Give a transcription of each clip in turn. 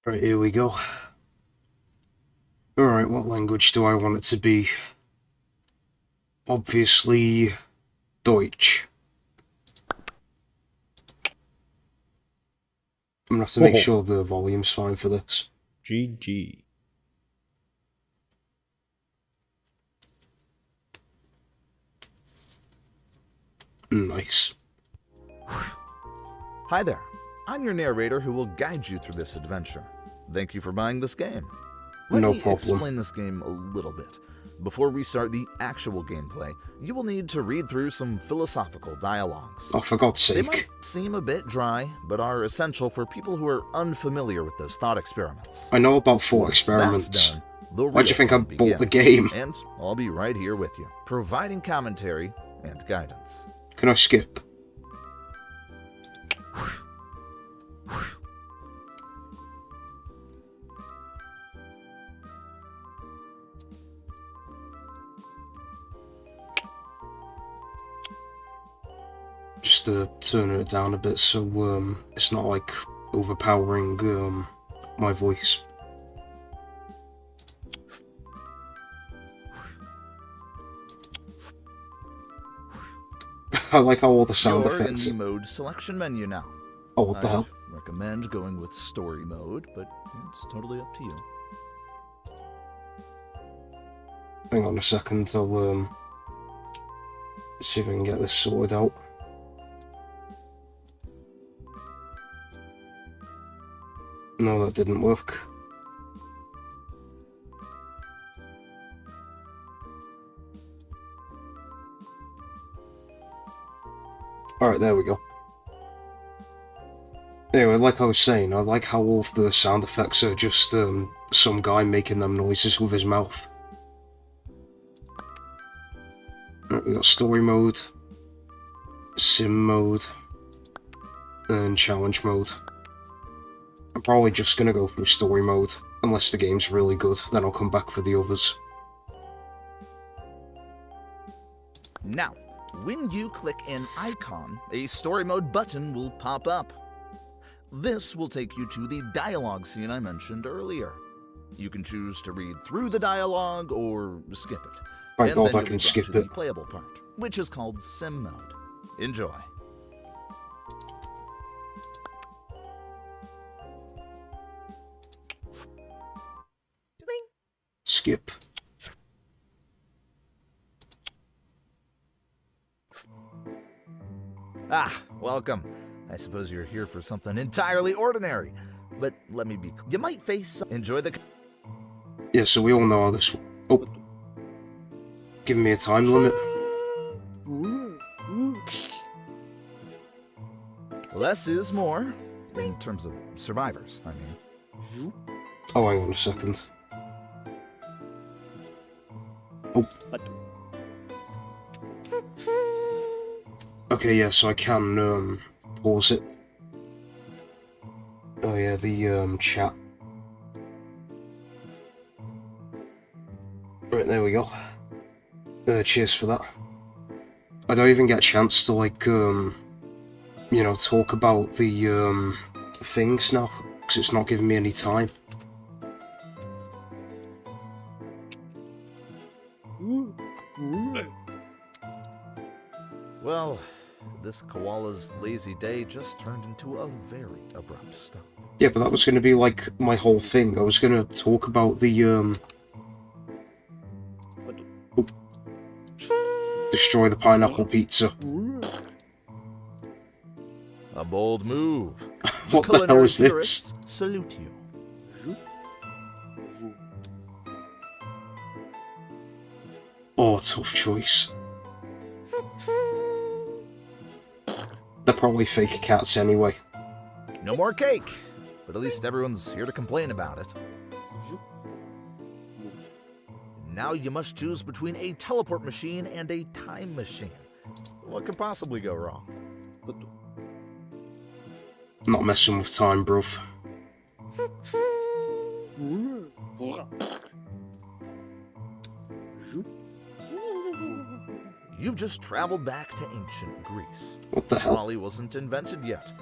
Right, here we go. Alright, what language do I want it to be? Obviously, Deutsch. I'm gonna have to make sure the volume's fine for this. GG. Nice. Hi there. I'm your narrator who will guide you through this adventure. Thank you for buying this game. Let No me problem. explain this game a little bit. Before we start the actual gameplay, you will need to read through some philosophical dialogues. Oh, for God's They sake. might seem a bit dry, but are essential for people who are unfamiliar with those thought experiments. I know about thought Once experiments. that's done, the Why'd you real think I fun bought the begins, game? And I'll be right here with you, providing commentary and guidance. Can I skip? Just turn it down a bit so it's not like overpowering my voice. I like how all the sound You're in effects. the mode selection menu now. Oh, what the I hell? recommend going with story mode, but it's totally up to you. Hang on a second, I'll see if I can get this sorted out. No, that didn't work. Alright, there we go. Anyway, like I was saying, I like how all of the sound effects are just some guy making them noises with his mouth. Right, we got story mode, sim mode, and challenge mode. I'm probably just gonna go through story mode, unless the game's really good, then I'll come back for the others. Now, when you click an icon, a story mode button will pop up. This will take you to the dialogue scene I mentioned earlier. You can choose to read through the dialogue or skip it. Thank And God then I you'll be can brought skip to the it. playable part, which is called sim mode. Enjoy. Skip. Ah, welcome. I suppose you're here for something entirely ordinary. But let me be clear. You might face some... Enjoy the... Yeah, so we all know how this... Oh. Giving me a time limit. Less is more, in terms of survivors, I mean. Oh, hang on a second. Oh. Okay, yeah, so I can pause it. Oh yeah, the chat. Right, there we go. Cheers for that. I don't even get a chance to like you know, talk about the things now, because it's not giving me any time. Well, this koala's lazy day just turned into a very abrupt stop. Yeah, but that was going to be like my whole thing. I was going to talk about the oh. Destroy the pineapple pizza. A bold move. What the hell Culinary is this? purists salute you. Oh, tough choice. They're probably fake cats anyway. No more cake, but at least everyone's here to complain about it. Now you must choose between a teleport machine and a time machine. What could possibly go wrong? Not messing with time, bruv. You've just traveled back to ancient Greece. What the hell? Trolley wasn't invented yet.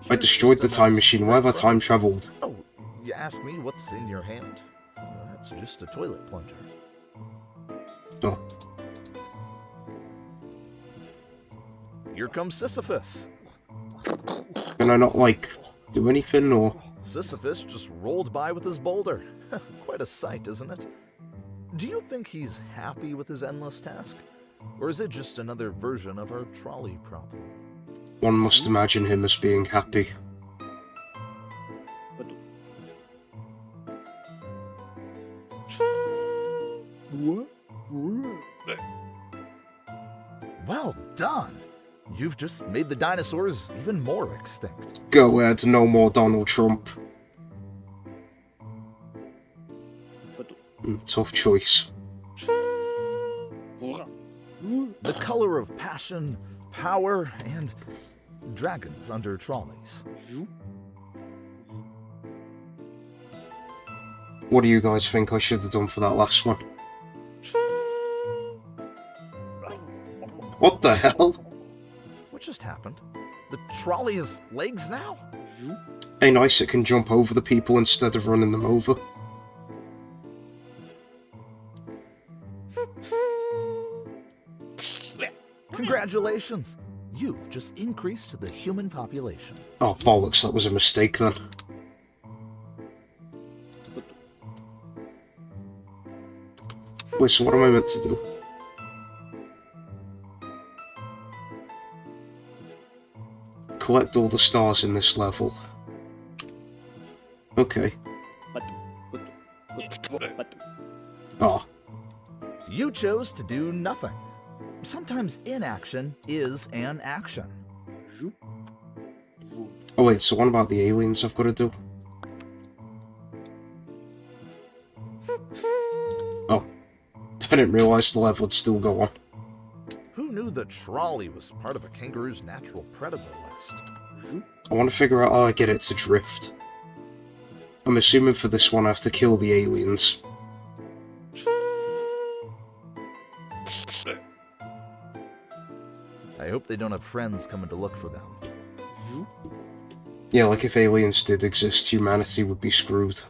I destroyed the Here's time just a machine. Why have I nice time traveled? Oh, you ask me what's in your hand? That's just a toilet plunger. Oh, Here comes Sisyphus. can I not, like, do anything, or... Sisyphus just rolled by with his boulder. Quite a sight, isn't it? Do you think he's happy with his endless task? Or is it just another version of our trolley problem? One must imagine him as being happy. Well done! You've just made the dinosaurs even more extinct. Go ahead, no more Donald Trump. Tough choice. The color of passion, power, and dragons under trolleys. What do you guys think I should have done for that last one? What the hell? What just happened? The trolley has legs now? Hey, nice, it can jump over the people instead of running them over. Congratulations! You've just increased the human population. Oh, bollocks, that was a mistake then. Wait, so what am I meant to do? Collect all the stars in this level. Okay. Ah, You chose to do nothing. Sometimes inaction is an action. oh wait, so what about the aliens I've got to do? Oh, I didn't realise the level would still go on. Who knew the trolley was part of a kangaroo's natural predator list? I want to figure out how I get it to drift. I'm assuming for this one I have to kill the aliens. I hope they don't have friends coming to look for them. Yeah, like if aliens did exist, humanity would be screwed.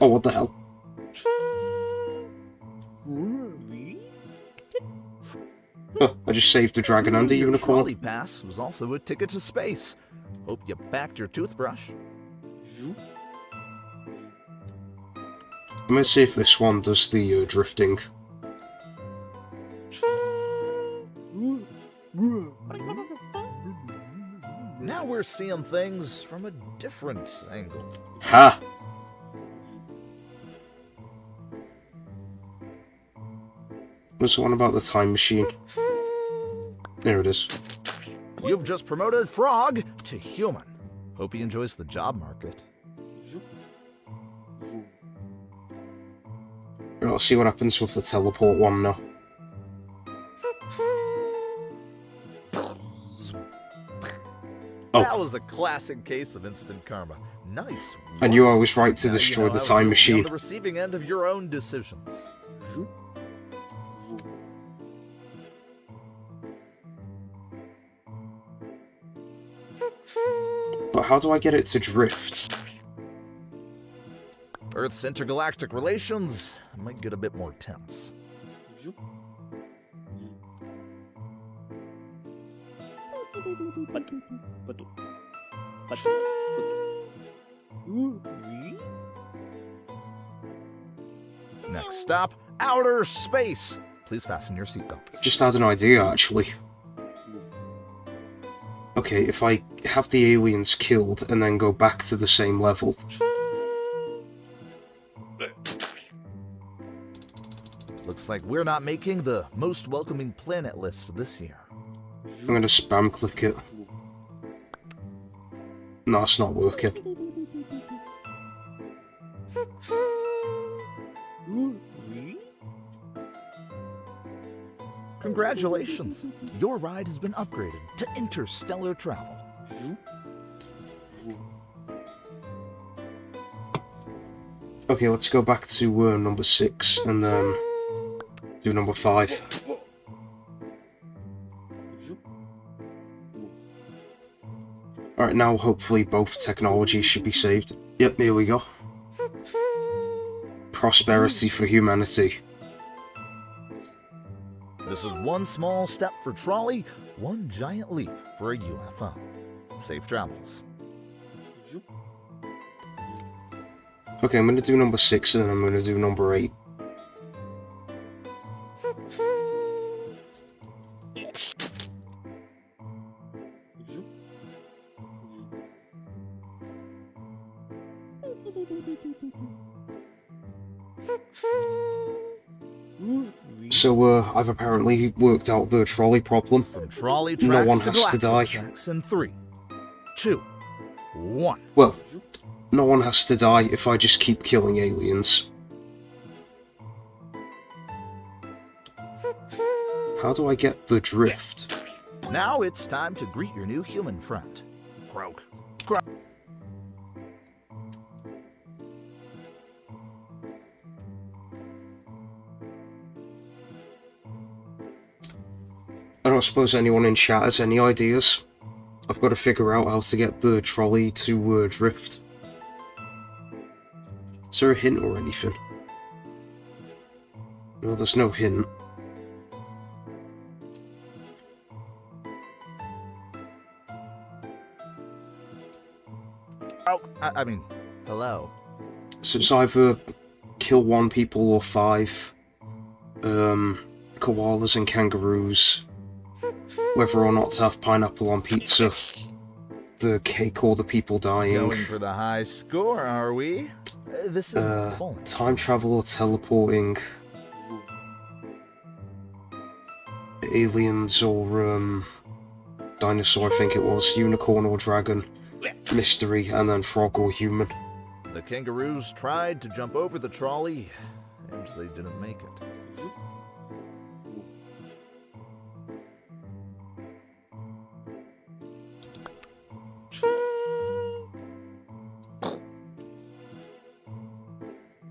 Oh, what the hell? Huh, I just saved a dragon Who and knew a your unicorn. trolley pass was also a ticket to space. Hope you packed your toothbrush. I'm gonna see if this one does the drifting. Now we're seeing things from a different angle. Ha! What's the one about the time machine? There it is. You've just promoted Frog to human. Hope he enjoys the job market. Right, I'll see what happens with the teleport one now. Oh. That was a classic case of instant karma. Nice. I knew I was right to Now you destroy know the how it time feels to be on machine. the receiving end of your own decisions. But how do I get it to drift? Earth's intergalactic relations might get a bit more tense. Next stop, outer space. Please fasten your seatbelts. Just had an idea, actually. Okay, if I have the aliens killed and then go back to the same level. Looks like we're not making the most welcoming planet list this year. I'm gonna spam click it. No, it's not working. Congratulations! Your ride has been upgraded to interstellar travel. Okay, let's go back to number 6 and then do number 5. Alright, now hopefully both technologies should be saved. Yep, here we go. Prosperity for humanity. This is one small step for Trolley, one giant leap for a UFO. Safe travels. Okay, I'm gonna do number 6 and then I'm gonna do number 8. So, I've apparently worked out the trolley problem. From trolley No tracks one to has to galactic die. tracks in 3, 2, 1. Well, no one has to die if I just keep killing aliens. How do I get the drift? Now it's time to greet your new human friend, Croak. I don't suppose anyone in chat has any ideas. I've got to figure out how to get the trolley to drift. Is there a hint or anything? No, there's no hint. Oh, I mean, hello. So it's either kill 1 people or 5. Koalas and kangaroos. Whether or not to have pineapple on pizza. The cake or the people dying. Going for the high score, are we? This is Time travel or teleporting. Aliens or dinosaur, I think it was. Unicorn or dragon. Mystery, and then frog or human. The kangaroos tried to jump over the trolley, and they didn't make it.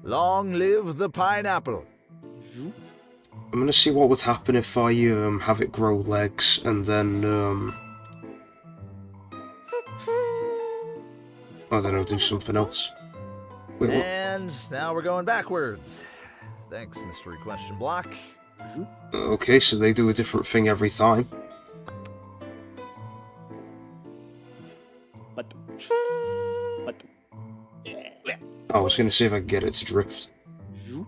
Long live the pineapple! I'm gonna see what would happen if I have it grow legs and then I don't know, do something else. Wait, what? And now we're going backwards. Thanks, Mystery Question Block. Okay, so they do a different thing every time. I was gonna see if I could get it to drift. I'm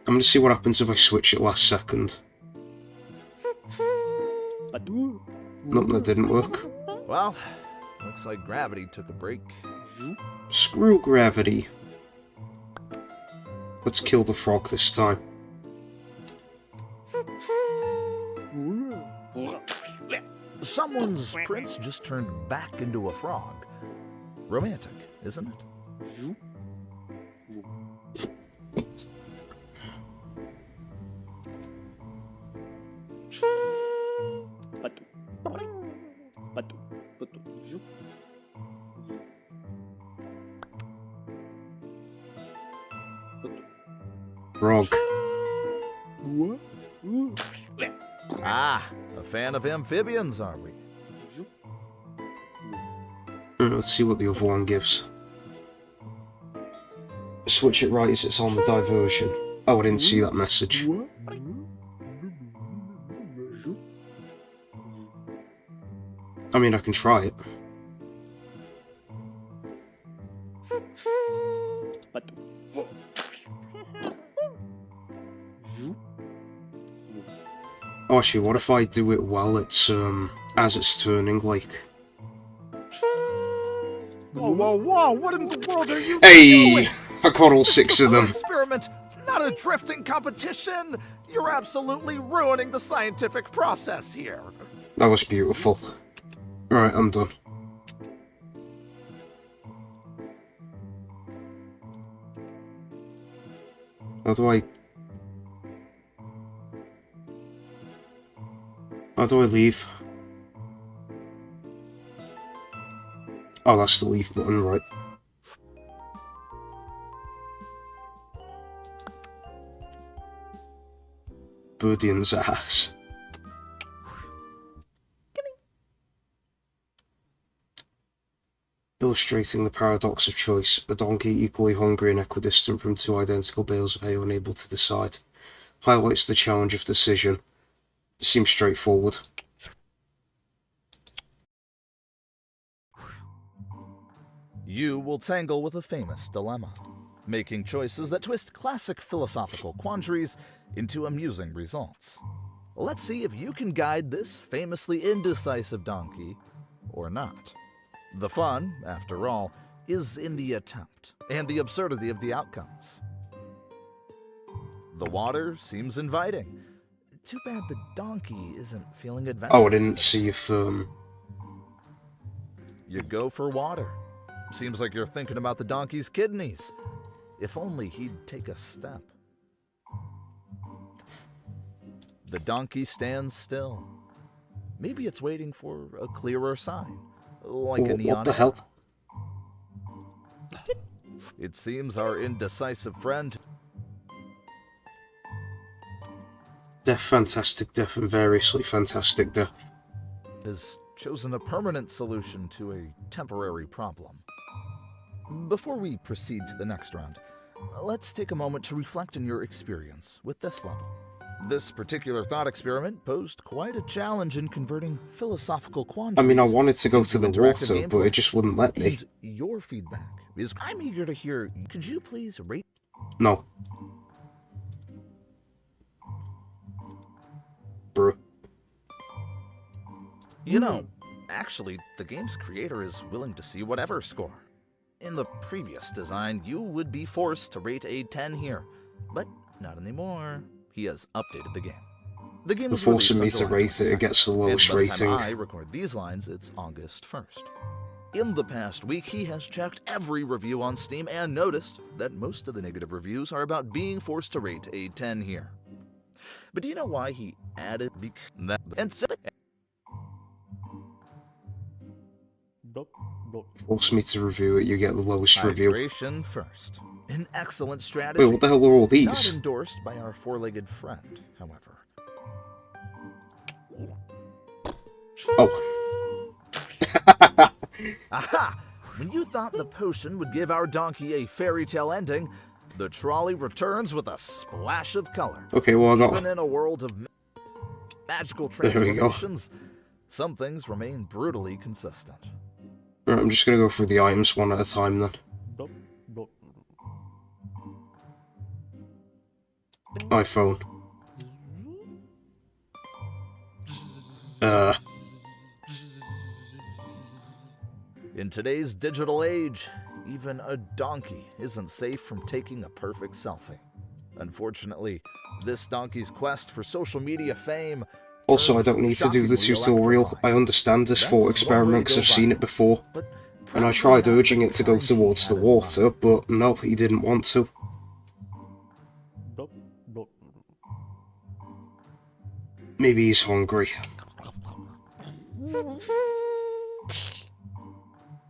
gonna see what happens if I switch it last second. Nope, that didn't work. Well, looks like gravity took a break. Screw gravity. Let's kill the frog this time. Someone's prince just turned back into a frog. Romantic, isn't it? Frog. Ah, a fan of amphibians, are we? Let's see what the other one gives. Switch it right as it's on the diversion. Oh, I didn't see that message. I mean, I can try it. Oh, actually, what if I do it while it's, as it's turning, like... Whoa, what in the world are you Hey! I caught all 6 of them. Experiment, not a drifting competition! You're absolutely ruining the scientific process here. That was beautiful. Alright, I'm done. How do I leave? Oh, that's the leave button, right. Birdian's ass. Illustrating the paradox of choice. A donkey equally hungry and equidistant from two identical bales of hay, unable to decide. Highlights the challenge of decision. Seems straightforward. You will tangle with a famous dilemma, making choices that twist classic philosophical quandaries into amusing results. Let's see if you can guide this famously indecisive donkey or not. The fun, after all, is in the attempt and the absurdity of the outcomes. The water seems inviting. Too bad the donkey isn't feeling adventurous. Oh, I didn't see if, You go for water. Seems like you're thinking about the donkey's kidneys. If only he'd take a step. The donkey stands still. Maybe it's waiting for a clearer sign, like a neon. What the hell? It seems our indecisive friend Death, fantastic death, and variously fantastic death. has chosen a permanent solution to a temporary problem. Before we proceed to the next round, let's take a moment to reflect on your experience with this level. This particular thought experiment posed quite a challenge in converting philosophical I quandaries. mean, I wanted to go into to the interactive water, but gameplay. it just wouldn't let me. And your feedback is I'm eager to hear. Could you please rate? No. Bruh. You know, actually, the game's creator is willing to see whatever score. In the previous design, you would be forced to rate a 10 here, but not anymore. He has updated the game. The game They're was forcing me released to on July rate it, it 22nd, gets the lowest and by the time rating. I record these lines, it's August 1st. In the past week, he has checked every review on Steam and noticed that most of the negative reviews are about being forced to rate a 10 here. But do you know why he added that? And Force me to review it, you get the lowest review. hydration first. An excellent strategy. Wait, what the hell are all Not these? endorsed by our four-legged friend, however. Oh. Aha! When you thought the potion would give our donkey a fairy tale ending, the trolley returns with a splash of color. Okay, well, I got... Even in a world of magical There we go. transformations, some things remain brutally consistent. Right, I'm just gonna go through the items one at a time then. iPhone. In today's digital age, even a donkey isn't safe from taking a perfect selfie. Unfortunately, this donkey's quest for social media fame. Also, I don't need to do the shockingly tutorial. electrifying. I understand this That's thought one way to experiments, go I've seen viral. it before. But And I probably tried not urging the it to go kind he towards the had in mind. water, but no, he didn't want to. Maybe he's hungry.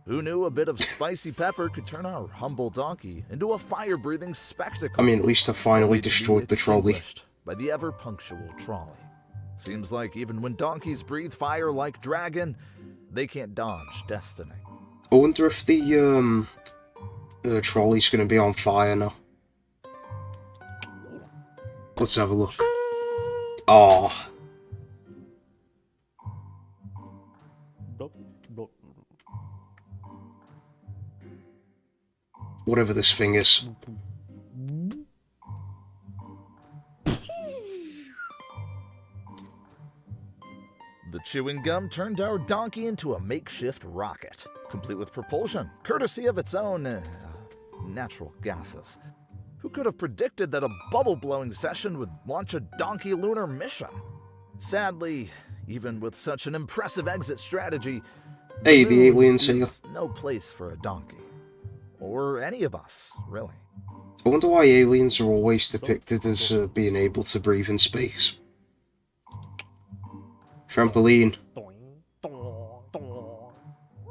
Who knew a bit of spicy pepper could turn our humble donkey into a fire-breathing spectacle? I mean, at least I finally only to be destroyed the trolley. extinguished by the ever-punctual trolley. Seems like even when donkeys breathe fire like dragon, they can't dodge destiny. I wonder if the trolley's gonna be on fire now. Let's have a look. Ah, whatever this thing is. The chewing gum turned our donkey into a makeshift rocket, complete with propulsion, courtesy of its own natural gases. Who could have predicted that a bubble-blowing session would launch a donkey lunar mission? Sadly, even with such an impressive exit strategy, Hey, the moon aliens here. is no place for a donkey. Or any of us, really. I wonder why aliens are always depicted as being able to breathe in space. Trampoline.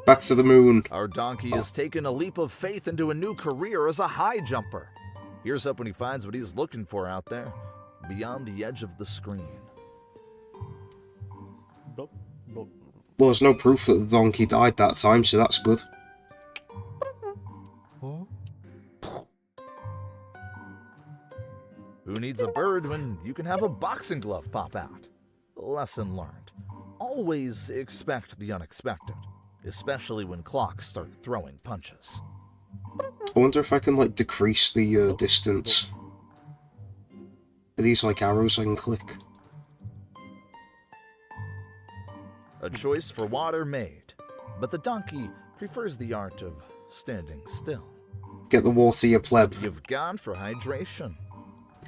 Back to the moon. Our donkey has taken a leap of faith into a new career as a high jumper. Here's up when he finds what he's looking for out there, beyond the edge of the screen. Well, there's no proof that the donkey died that time, so that's good. Who needs a bird when you can have a boxing glove pop out? Lesson learned. Always expect the unexpected, especially when clocks start throwing punches. I wonder if I can, like, decrease the distance. Are these, like, arrows I can click? A choice for water made, but the donkey prefers the art of standing still. Get the water, you pleb. You've gone for hydration,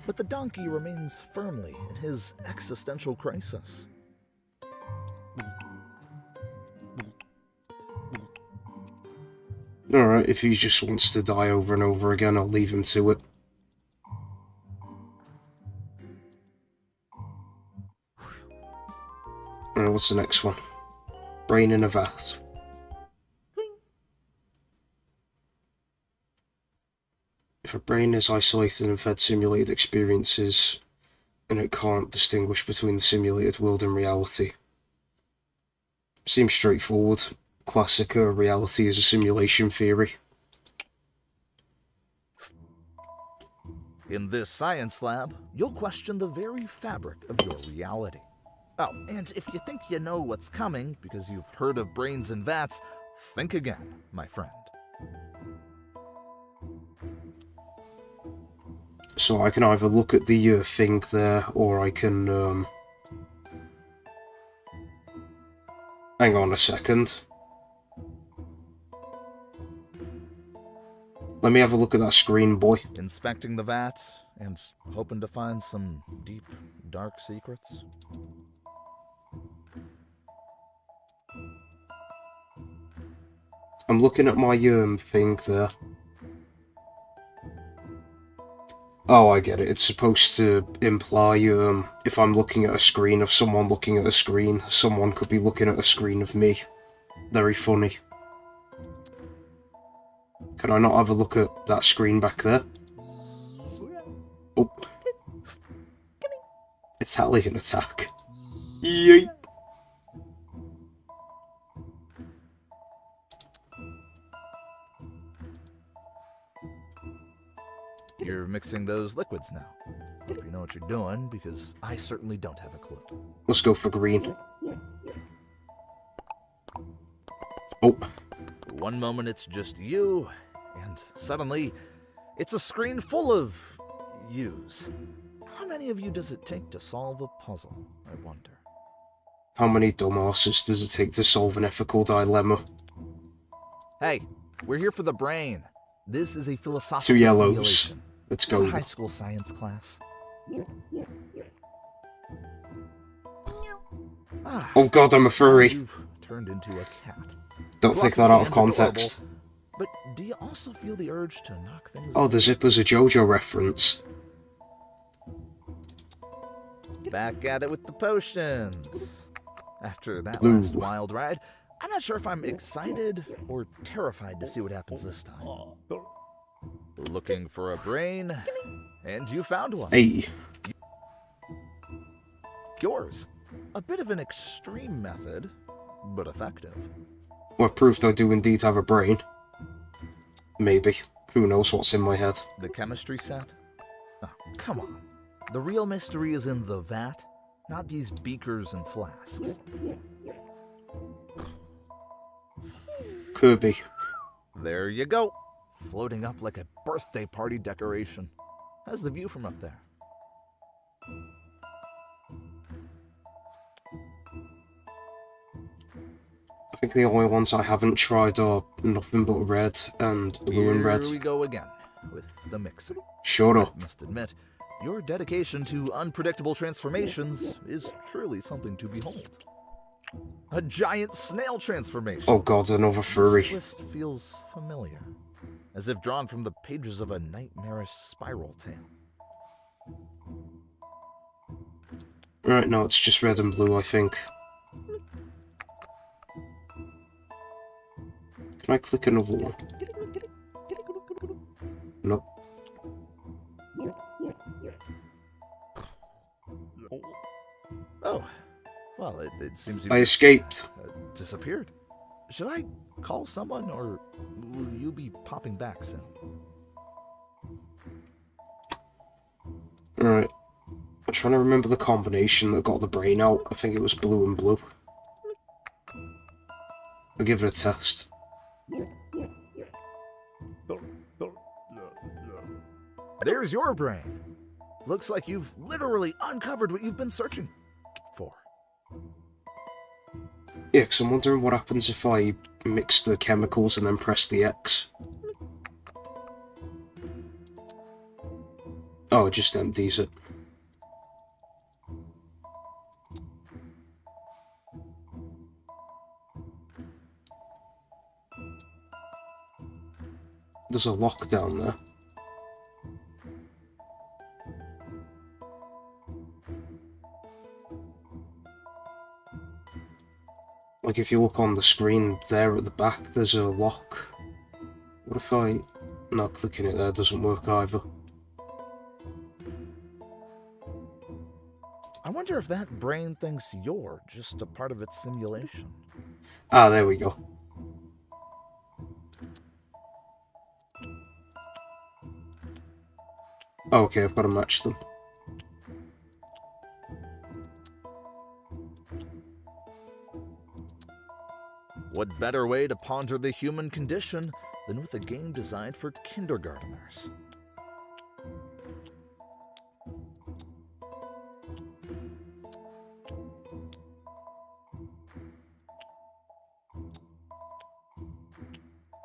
but the donkey remains firmly in his existential crisis. Alright, if he just wants to die over and over again, I'll leave him to it. Alright, what's the next one? Brain in a vat. If a brain is isolated and fed simulated experiences, and it can't distinguish between the simulated world and reality. Seems straightforward. Classic reality is a simulation theory. In this science lab, you'll question the very fabric of your reality. Oh, and if you think you know what's coming because you've heard of brains and vats, think again, my friend. So I can either look at the thing there, or I can, hang on a second. Let me have a look at that screen, boy. Inspecting the vat and hoping to find some deep, dark secrets. I'm looking at my thing there. Oh, I get it. It's supposed to imply if I'm looking at a screen of someone looking at a screen, someone could be looking at a screen of me. Very funny. Can I not have a look at that screen back there? Oh. Italian attack. Yeet. You're mixing those liquids now. Hope you know what you're doing, because I certainly don't have a clue. Let's go for green. Oh. One moment it's just you, and suddenly it's a screen full of yous. How many of you does it take to solve a puzzle, I wonder? How many dumbasses does it take to solve an ethical dilemma? Hey, we're here for the brain. This is a philosophical 2 yellows. simulation. Let's go. High school science class. Ah, Oh god, I'm a furry. you've turned into a cat. Don't take that out of Fluffy and context. adorable, but do you also feel the urge to knock things Oh, the zipper's a JoJo reference. Back at it with the potions. After that Blue. last wild ride, I'm not sure if I'm excited or terrified to see what happens this time. Looking for a brain, and you found one. Hey, Yours. A bit of an extreme method, but effective. well, proved I do indeed have a brain. Maybe. Who knows what's in my head. The chemistry set? Oh, come on. The real mystery is in the vat, not these beakers and flasks. Kirby. There you go. Floating up like a birthday party decoration. How's the view from up there? I think the only ones I haven't tried are nothing but red and blue and red. Here we go again with the mixing. Shut up. I must admit, your dedication to unpredictable transformations is truly something to behold. A giant snail transformation. Oh god, another This furry. twist feels familiar, as if drawn from the pages of a nightmarish spiral tale. Right, now it's just red and blue, I think. Can I click another one? Nope. Oh, well, it seems you I escaped. disappeared. Should I call someone, or will you be popping back soon? Alright. I'm trying to remember the combination that got the brain out. I think it was blue and blue. I'll give it a test. There's your brain. Looks like you've literally uncovered what you've been searching for. Yeah, 'cause I'm wondering what happens if I mix the chemicals and then press the X. Oh, it just empties it. There's a lock down there. Like if you look on the screen there at the back, there's a lock. What if I... No, clicking it there doesn't work either. I wonder if that brain thinks you're just a part of its simulation. Ah, there we go. Oh, okay, I've got to match them. What better way to ponder the human condition than with a game designed for kindergarteners?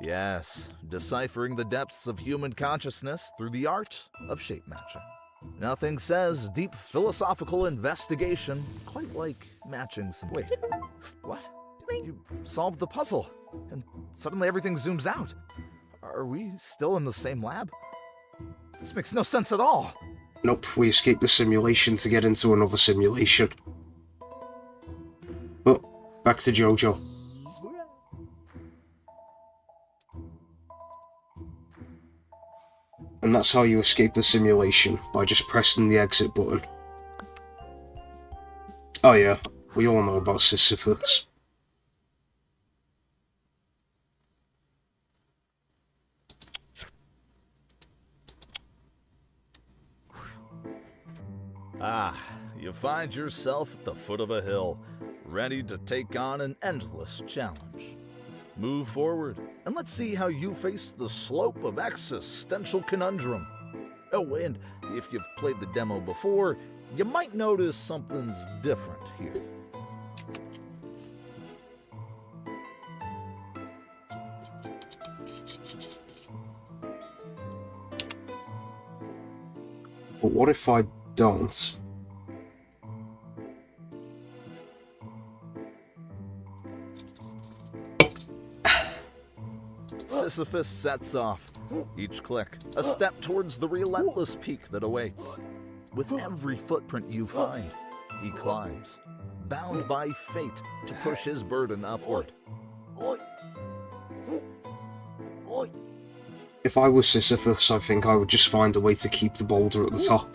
Yes, deciphering the depths of human consciousness through the art of shape matching. Nothing says deep philosophical investigation quite like matching some... Wait, what? You solved the puzzle, and suddenly everything zooms out. Are we still in the same lab? This makes no sense at all. Nope, we escaped the simulation to get into another simulation. Oh, back to Jojo. And that's how you escape the simulation, by just pressing the exit button. Oh yeah, we all know about Sisyphus. Ah, you find yourself at the foot of a hill, ready to take on an endless challenge. Move forward, and let's see how you face the slope of existential conundrum. Oh, and if you've played the demo before, you might notice something's different here. But what if I don't? Sisyphus sets off, each click a step towards the relentless peak that awaits. With every footprint you find, he climbs, bound by fate to push his burden upward. If I was Sisyphus, I think I would just find a way to keep the boulder at the top.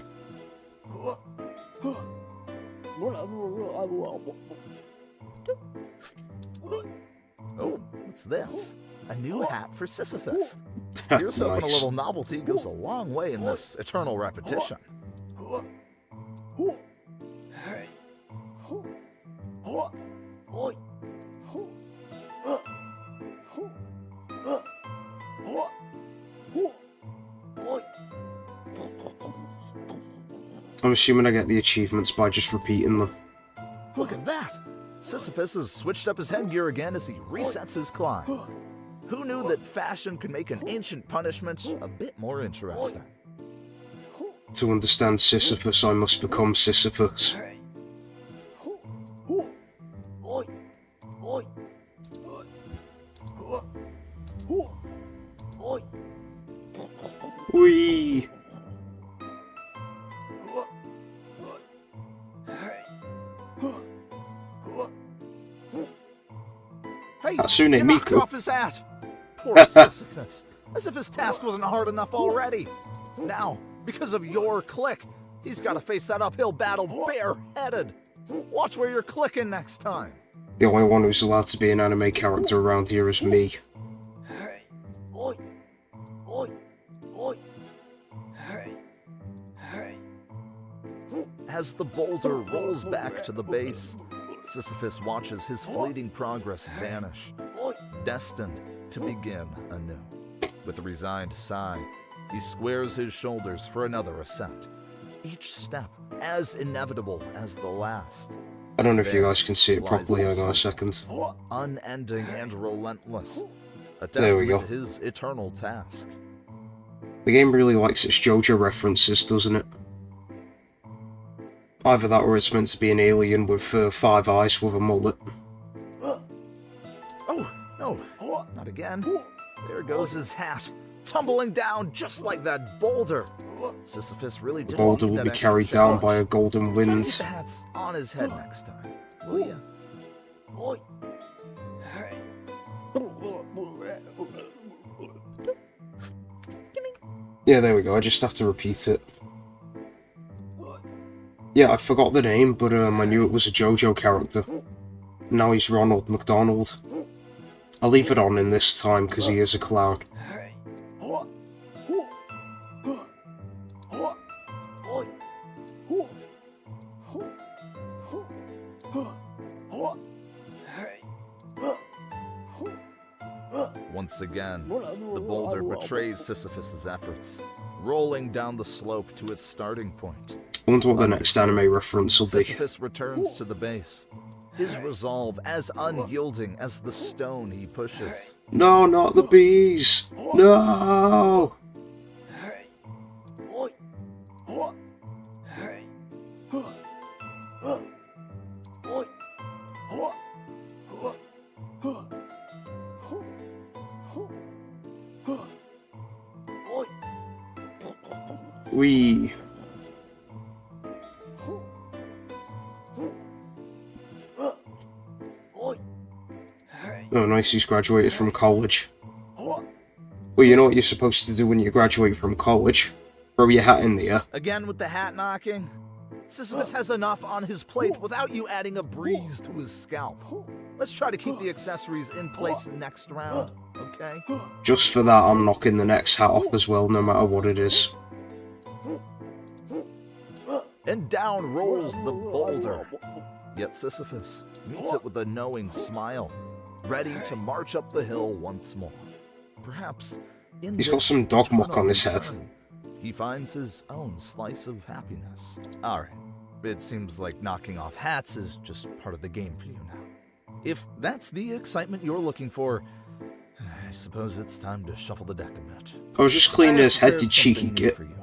Oh, what's this? A new hat for Sisyphus. Here's hoping Nice. a little novelty goes a long way in this eternal repetition. I'm assuming I get the achievements by just repeating them. Look at that! Sisyphus has switched up his headgear again as he resets his climb. Who knew that fashion could make an ancient punishment a bit more interesting? To understand Sisyphus, I must become Sisyphus. Whee! Hey, Hatsune you knocked Miku. off his hat! Poor Sisyphus. As if his task wasn't hard enough already. Now, because of your click, he's got to face that uphill battle bareheaded. Watch where you're clicking next time. The only one who's allowed to be an anime character around here is me. As the boulder rolls back to the base, Sisyphus watches his fleeting progress vanish, destined to begin anew. With a resigned sigh, he squares his shoulders for another ascent, each step as inevitable as the last. I don't know if you guys can see it properly, hang on a second. Unending and relentless, a There we go. testament to his eternal task. The game really likes its JoJo references, doesn't it? Either that or it's meant to be an alien with 5 eyes with a mullet. Oh, no, not again. There goes his hat, tumbling down just like that boulder. Sisyphus really The did boulder need will that be extra carried down charge. by a golden Try to keep wind. the hats on his head next time, will ya? Yeah, there we go, I just have to repeat it. Yeah, I forgot the name, but I knew it was a JoJo character. Now he's Ronald McDonald. I'll leave it on in this time, because he is a clown. Once again, the boulder betrays Sisyphus's efforts, rolling down the slope to its starting point. I wonder what the next anime reference will be. Sisyphus returns to the base, his resolve as unyielding as the stone he pushes. No, not the bees! No! Wee. Oh, nice, he's graduated from college. Well, you know what you're supposed to do when you graduate from college? Throw your hat in the air. Again with the hat knocking? Sisyphus has enough on his plate without you adding a breeze to his scalp. Let's try to keep the accessories in place next round, okay? Just for that, I'm knocking the next hat off as well, no matter what it is. And down rolls the boulder. Yet Sisyphus meets it with a knowing smile, ready to march up the hill once more. Perhaps in He's got this some dog muck on his head. eternal return, he finds his own slice of happiness. Alright, it seems like knocking off hats is just part of the game for you now. If that's the excitement you're looking for, I suppose it's time to shuffle the deck a bit. I was just cleaning I his head, prepared you cheeky something new git. for you.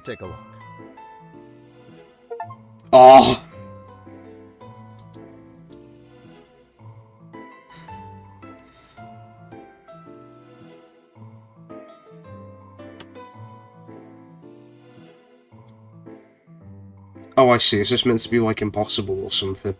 Take a look. Oh! Oh, I see. Is this meant to be like impossible or something?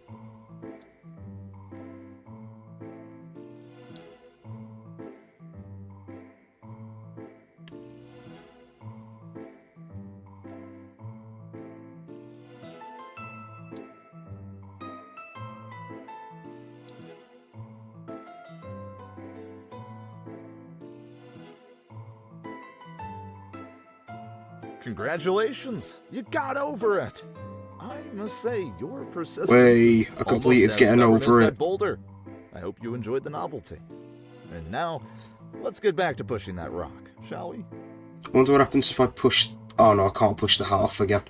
Congratulations! You got over it! I must say, your persistence Way, is I completed almost as getting stubborn as over that it. boulder. I hope you enjoyed the novelty. And now, let's get back to pushing that rock, shall we? I wonder what happens if I push... Oh no, I can't push the half again.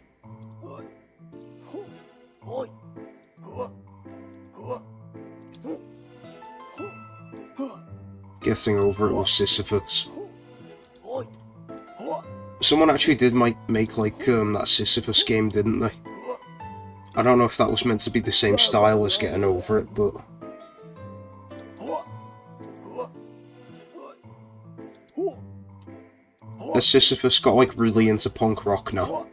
Getting over it with Sisyphus. Someone actually did make like that Sisyphus game, didn't they? I don't know if that was meant to be the same style as Getting Over It, but... Has Sisyphus got like really into punk rock now?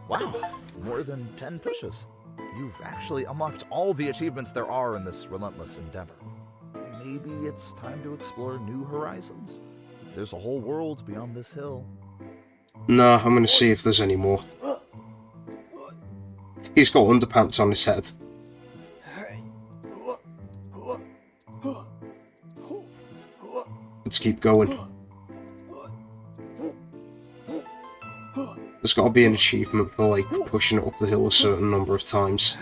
Wow, more than 10 pushes. You've actually unlocked all the achievements there are in this relentless endeavor. Maybe it's time to explore new horizons. There's a whole world beyond this hill. Nah, I'm gonna see if there's any more. He's got underpants on his head. Let's keep going. There's got to be an achievement for, like, pushing it up the hill a certain number of times.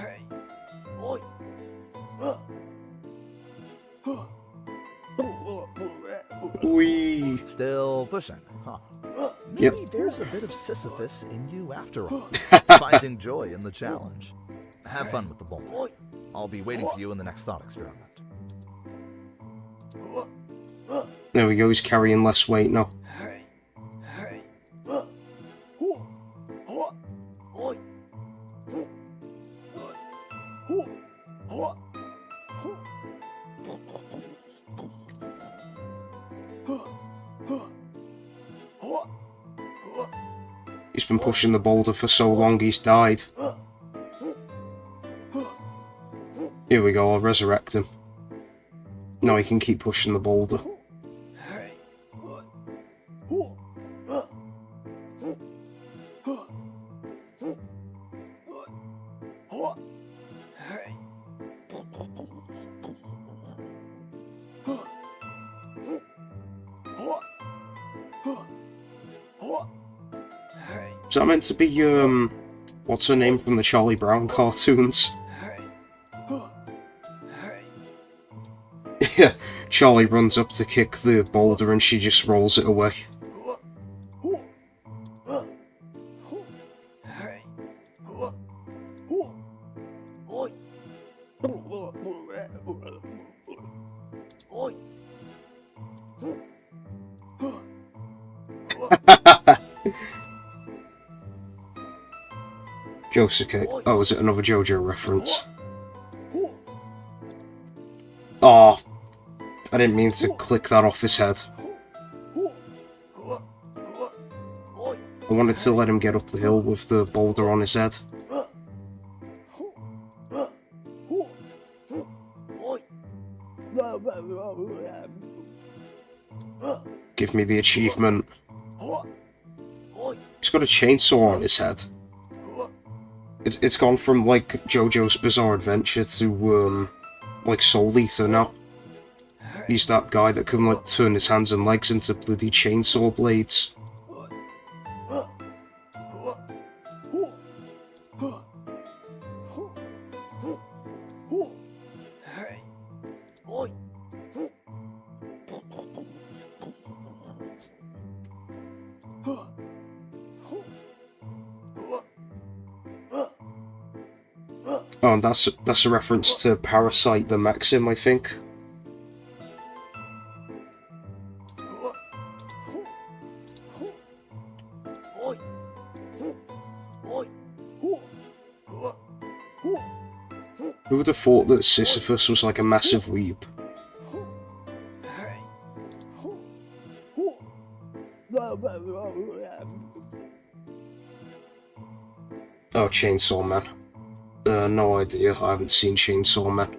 Whee! Still pushing, huh? Maybe Yep. there's a bit of Sisyphus in you after all, finding joy in the challenge. Have fun with the boulder. I'll be waiting for you in the next thought experiment. There we go, he's carrying less weight now. He's been pushing the boulder for so long he's died. Here we go, I'll resurrect him. Now he can keep pushing the boulder. Is that meant to be, what's her name from the Charlie Brown cartoons? Yeah, Charlie runs up to kick the boulder and she just rolls it away. Josuke. Oh, is it another JoJo reference? Oh, I didn't mean to click that off his head. I wanted to let him get up the hill with the boulder on his head. Give me the achievement. He's got a chainsaw on his head. It's gone from, like, JoJo's Bizarre Adventure to, like, Soul Eater now. He's that guy that can, like, turn his hands and legs into bloody chainsaw blades. Oh, and that's a reference to Parasite the Maxim, I think. Who would have thought that Sisyphus was like a massive weeb? Oh, Chainsaw Man. No idea, I haven't seen Chainsaw Man.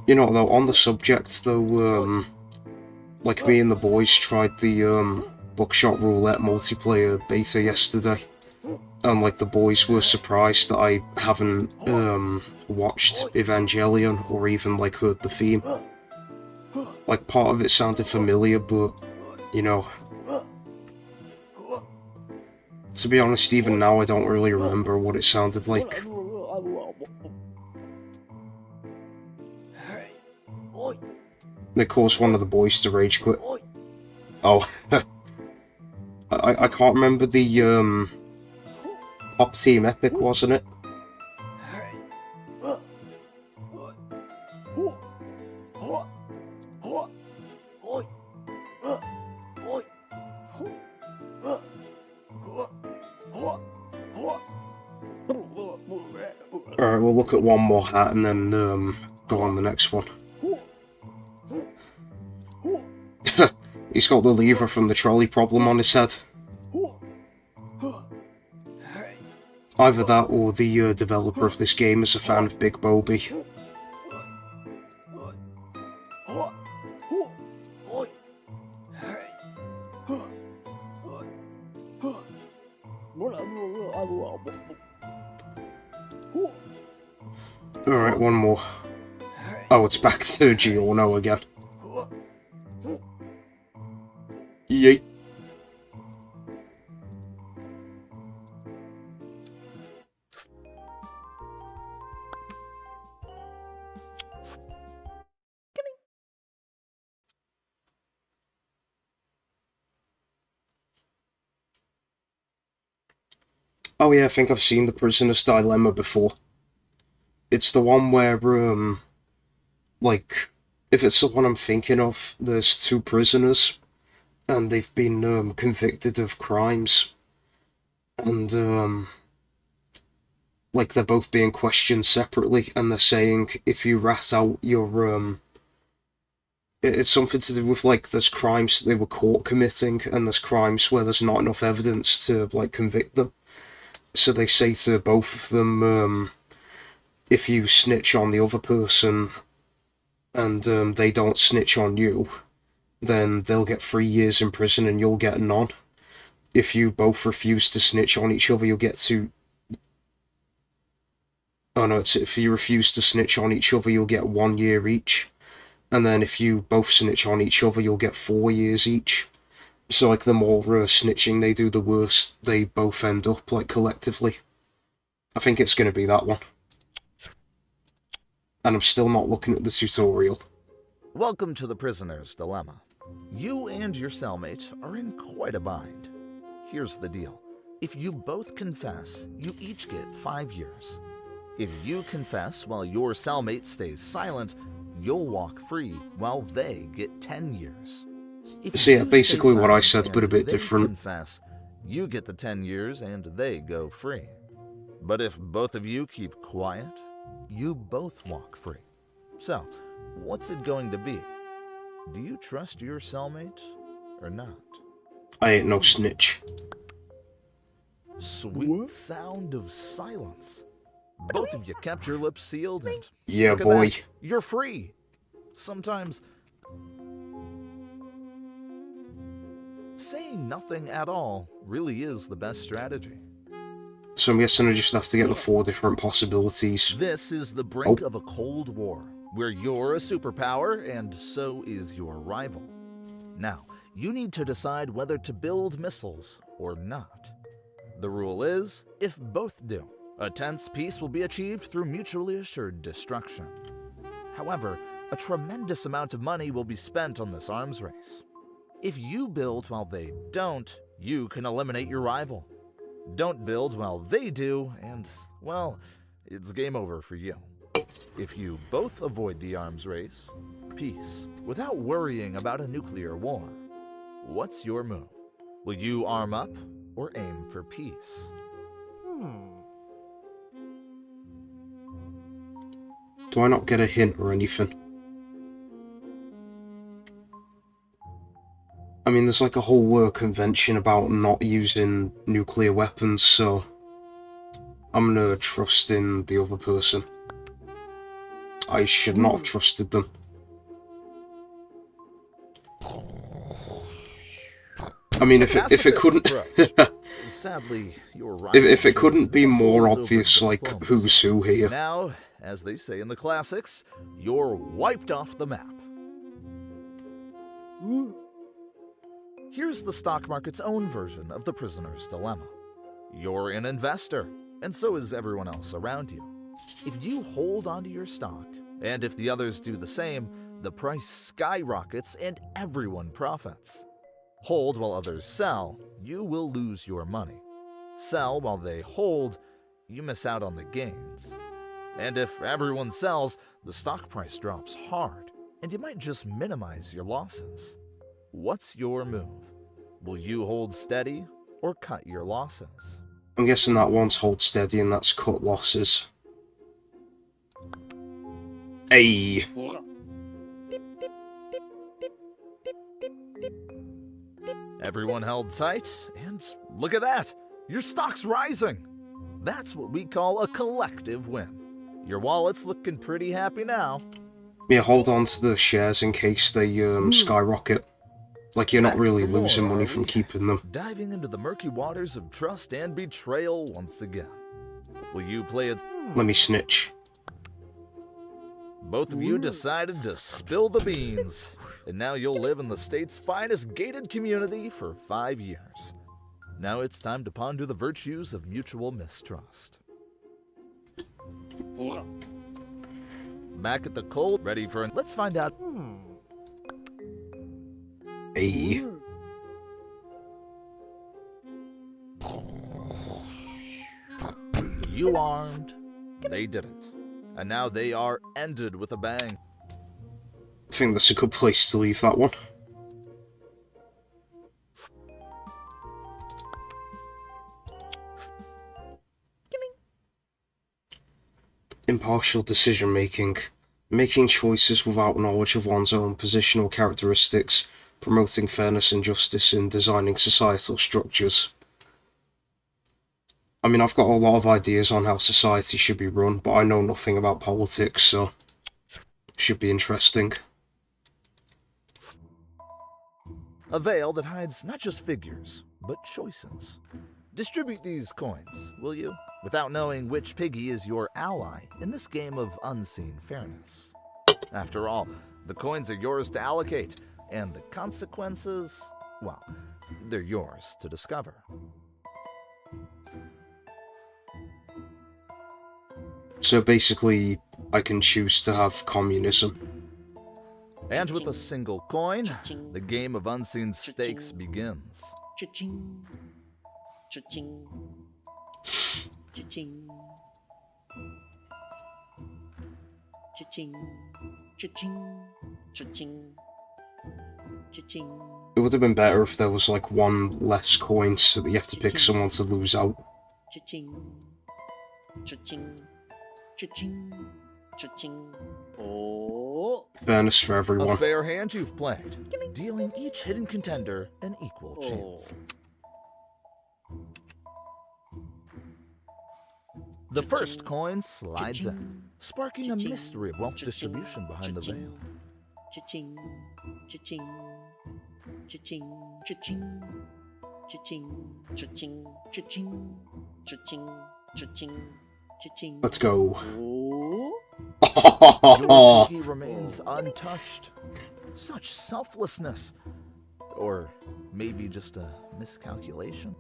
You know, though, on the subject, though, like me and the boys tried the, Bookshop Roulette multiplayer beta yesterday. And, like, the boys were surprised that I haven't, watched Evangelion, or even, like, heard the theme. Like, part of it sounded familiar, but, you know... To be honest, even now I don't really remember what it sounded like. They caused one of the boys to rage quit. Oh. I can't remember the, Pop Team Epic, wasn't it? Alright, we'll look at one more hat and then, go on the next one. He's got the lever from the trolley problem on his head. Either that or the developer of this game is a fan of Big Bobby. Alright, one more. Oh, it's back to Giorno again. Yeet. Oh yeah, I think I've seen the Prisoner's Dilemma before. It's the one where, like, if it's the one I'm thinking of, there's two prisoners, and they've been, convicted of crimes. And, like, they're both being questioned separately, and they're saying, if you rat out your, it's something to do with, like, there's crimes they were caught committing, and there's crimes where there's not enough evidence to, like, convict them. So they say to both of them, if you snitch on the other person, and they don't snitch on you, then they'll get 3 years in prison and you'll get none. If you both refuse to snitch on each other, you'll get to... Oh no, it's if you refuse to snitch on each other, you'll get 1 year each. And then if you both snitch on each other, you'll get 4 years each. So, like, the more snitching they do, the worse they both end up, like, collectively. I think it's going to be that one. And I'm still not looking at the tutorial. Welcome to the Prisoner's Dilemma. You and your cellmate are in quite a bind. Here's the deal. If you both confess, you each get 5 years. If you confess while your cellmate stays silent, you'll walk free while they get 10 years. If So yeah, you basically stay what I silent said, but a and bit they different. Confess, you get the 10 years and they go free. But if both of you keep quiet, you both walk free. So, what's it going to be? Do you trust your cellmate or not? I ain't no snitch. Sweet sound of silence. Both of you kept your lips sealed and Yeah, look at boy. that, you're free. Sometimes saying nothing at all really is the best strategy. So I'm guessing I just have to get the 4 different possibilities. This is the brink of a Cold War, where you're a superpower and so is your rival. Now, you need to decide whether to build missiles or not. The rule is, if both do, a tense peace will be achieved through mutually assured destruction. However, a tremendous amount of money will be spent on this arms race. If you build while they don't, you can eliminate your rival. Don't build while they do, and, well, it's game over for you. If you both avoid the arms race, peace, without worrying about a nuclear war. What's your move? Will you arm up or aim for peace? Do I not get a hint or anything? I mean, there's like a whole convention about not using nuclear weapons, so I'm gonna trust in the other person. I should not have trusted them. I mean, if it couldn't, Sadly, your if it couldn't be more obvious, like who's who here. Now, as they say in the classics, you're wiped off the map. Here's the stock market's own version of the Prisoner's Dilemma. You're an investor, and so is everyone else around you. If you hold onto your stock, and if the others do the same, the price skyrockets and everyone profits. Hold while others sell, you will lose your money. Sell while they hold, you miss out on the gains. And if everyone sells, the stock price drops hard, and you might just minimize your losses. What's your move? Will you hold steady or cut your losses? I'm guessing that one's hold steady and that's cut losses. Hey! Everyone held tight, and look at that! Your stock's rising! That's what we call a collective win. Your wallet's looking pretty happy now. Yeah, hold on to the shares in case they skyrocket. Like, you're not Back really for more, losing money are from we? keeping them. Diving into the murky waters of trust and betrayal once again. Will you play it? Let me snitch. Both of you decided to spill the beans, and now you'll live in the state's finest gated community for 5 years. Now it's time to ponder the virtues of mutual mistrust. Back at the cold, ready for... Let's find out. Hey. You armed, they didn't. And now they are ended with a bang. I think that's a good place to leave that one. Impartial decision making. Making choices without knowledge of one's own position or characteristics. Promoting fairness and justice in designing societal structures. I mean, I've got a lot of ideas on how society should be run, but I know nothing about politics, so should be interesting. A veil that hides not just figures, but choices. Distribute these coins, will you? Without knowing which piggy is your ally in this game of unseen fairness. After all, the coins are yours to allocate, and the consequences, well, they're yours to discover. So basically, I can choose to have communism. And with a single coin, the game of unseen stakes begins. Cha-ching. Cha-ching. Cha-ching. Cha-ching. Cha-ching. Cha-ching. Cha-ching. It would have been better if there was like one less coin so that you have to pick someone to lose out. Cha-ching. Cha-ching. Cha-ching. Cha-ching. Oh. Fairness for A everyone. fair hand you've played, dealing each hidden contender an equal Oh. chance. The first coin slides in, sparking a mystery of wealth distribution behind the veil. Cha-ching. Cha-ching. Cha-ching. Cha-ching. Cha-ching. Cha-ching. Cha-ching. Cha-ching. Cha-ching. Cha-ching. Let's go. Oh. Your piggy remains untouched. Such selflessness. Or maybe just a miscalculation.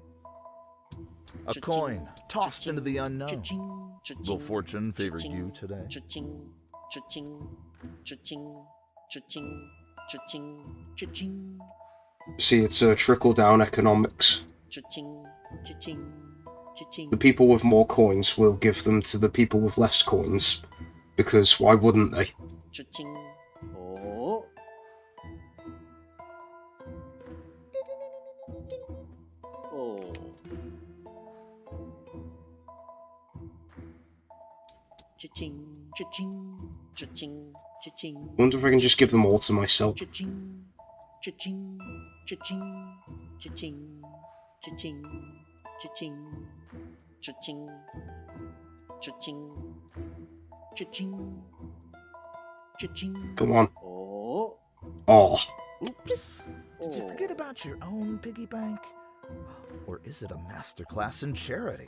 A coin tossed into the unknown. Cha-ching. Will fortune favor you today? Cha-ching. Cha-ching. Cha-ching. Cha-ching. Cha-ching. Cha-ching. See, it's trickle-down economics. Cha-ching. Cha-ching. Cha-ching. The people with more coins will give them to the people with less coins. Because why wouldn't they? Cha-ching. Oh. Oh. Cha-ching. Cha-ching. Cha-ching. Cha-ching. Wonder if I can just give them all to myself. Cha-ching. Cha-ching. Cha-ching. Cha-ching. Cha-ching. Cha-ching. Cha-ching. Cha-ching. Cha-ching. Cha-ching. Come on. Oh. Oh. Oops. Did you forget about your own piggy bank? Or is it a masterclass in charity?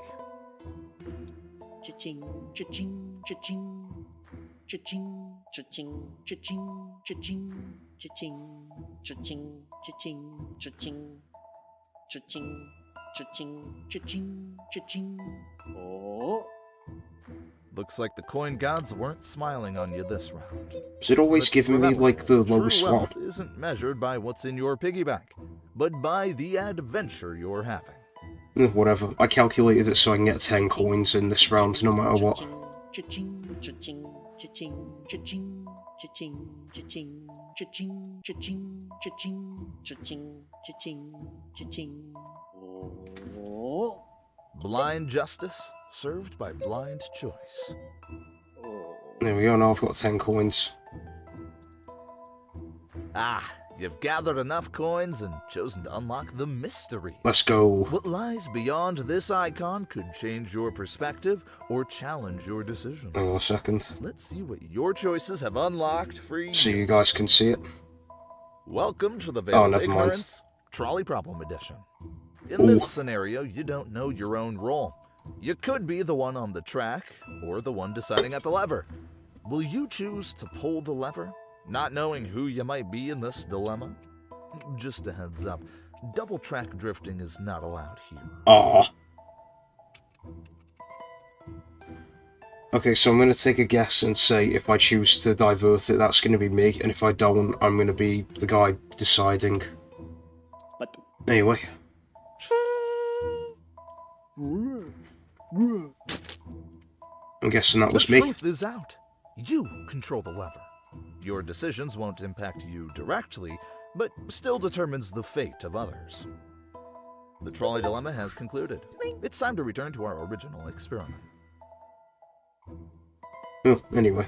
Cha-ching. Cha-ching. Cha-ching. Cha-ching. Cha-ching. Cha-ching. Cha-ching. Cha-ching. Cha-ching. Cha-ching. Cha-ching. Cha-ching. Cha-ching. Cha-ching. Cha-ching. Oh. Looks like the coin gods weren't smiling on you this round. Is it always But giving me, remember, like, the true lowest one? wealth isn't measured by what's in your piggy bank, but by the adventure you're having. Whatever. I calculated it so I can get 10 coins in this round, no matter what. Cha-ching. Cha-ching. Cha-ching. Cha-ching. Cha-ching. Cha-ching. Cha-ching. Cha-ching. Cha-ching. Cha-ching. Cha-ching. Cha-ching. Oh. Blind justice served by blind choice. Oh. There we go, now I've got 10 coins. Ah, You've gathered enough coins and chosen to unlock the mystery. Let's go. What lies beyond this icon could change your perspective or challenge your decisions. Hang on a second. Let's see what your choices have unlocked for you. So you guys can see it. Welcome to the Veil Oh, of never mind. Ignorance Trolley Problem Edition. In Ooh. this scenario, you don't know your own role. You could be the one on the track or the one deciding at the lever. Will you choose to pull the lever, not knowing who you might be in this dilemma? Just a heads up, double track drifting is not allowed here. Ah. Okay, so I'm going to take a guess and say if I choose to divert it, that's going to be me, and if I don't, I'm going to be the guy deciding. But Anyway. I'm guessing that was The me. truth is out. You control the lever. Your decisions won't impact you directly, but still determines the fate of others. The trolley dilemma has concluded. It's time to return to our original experiment. Oh, anyway.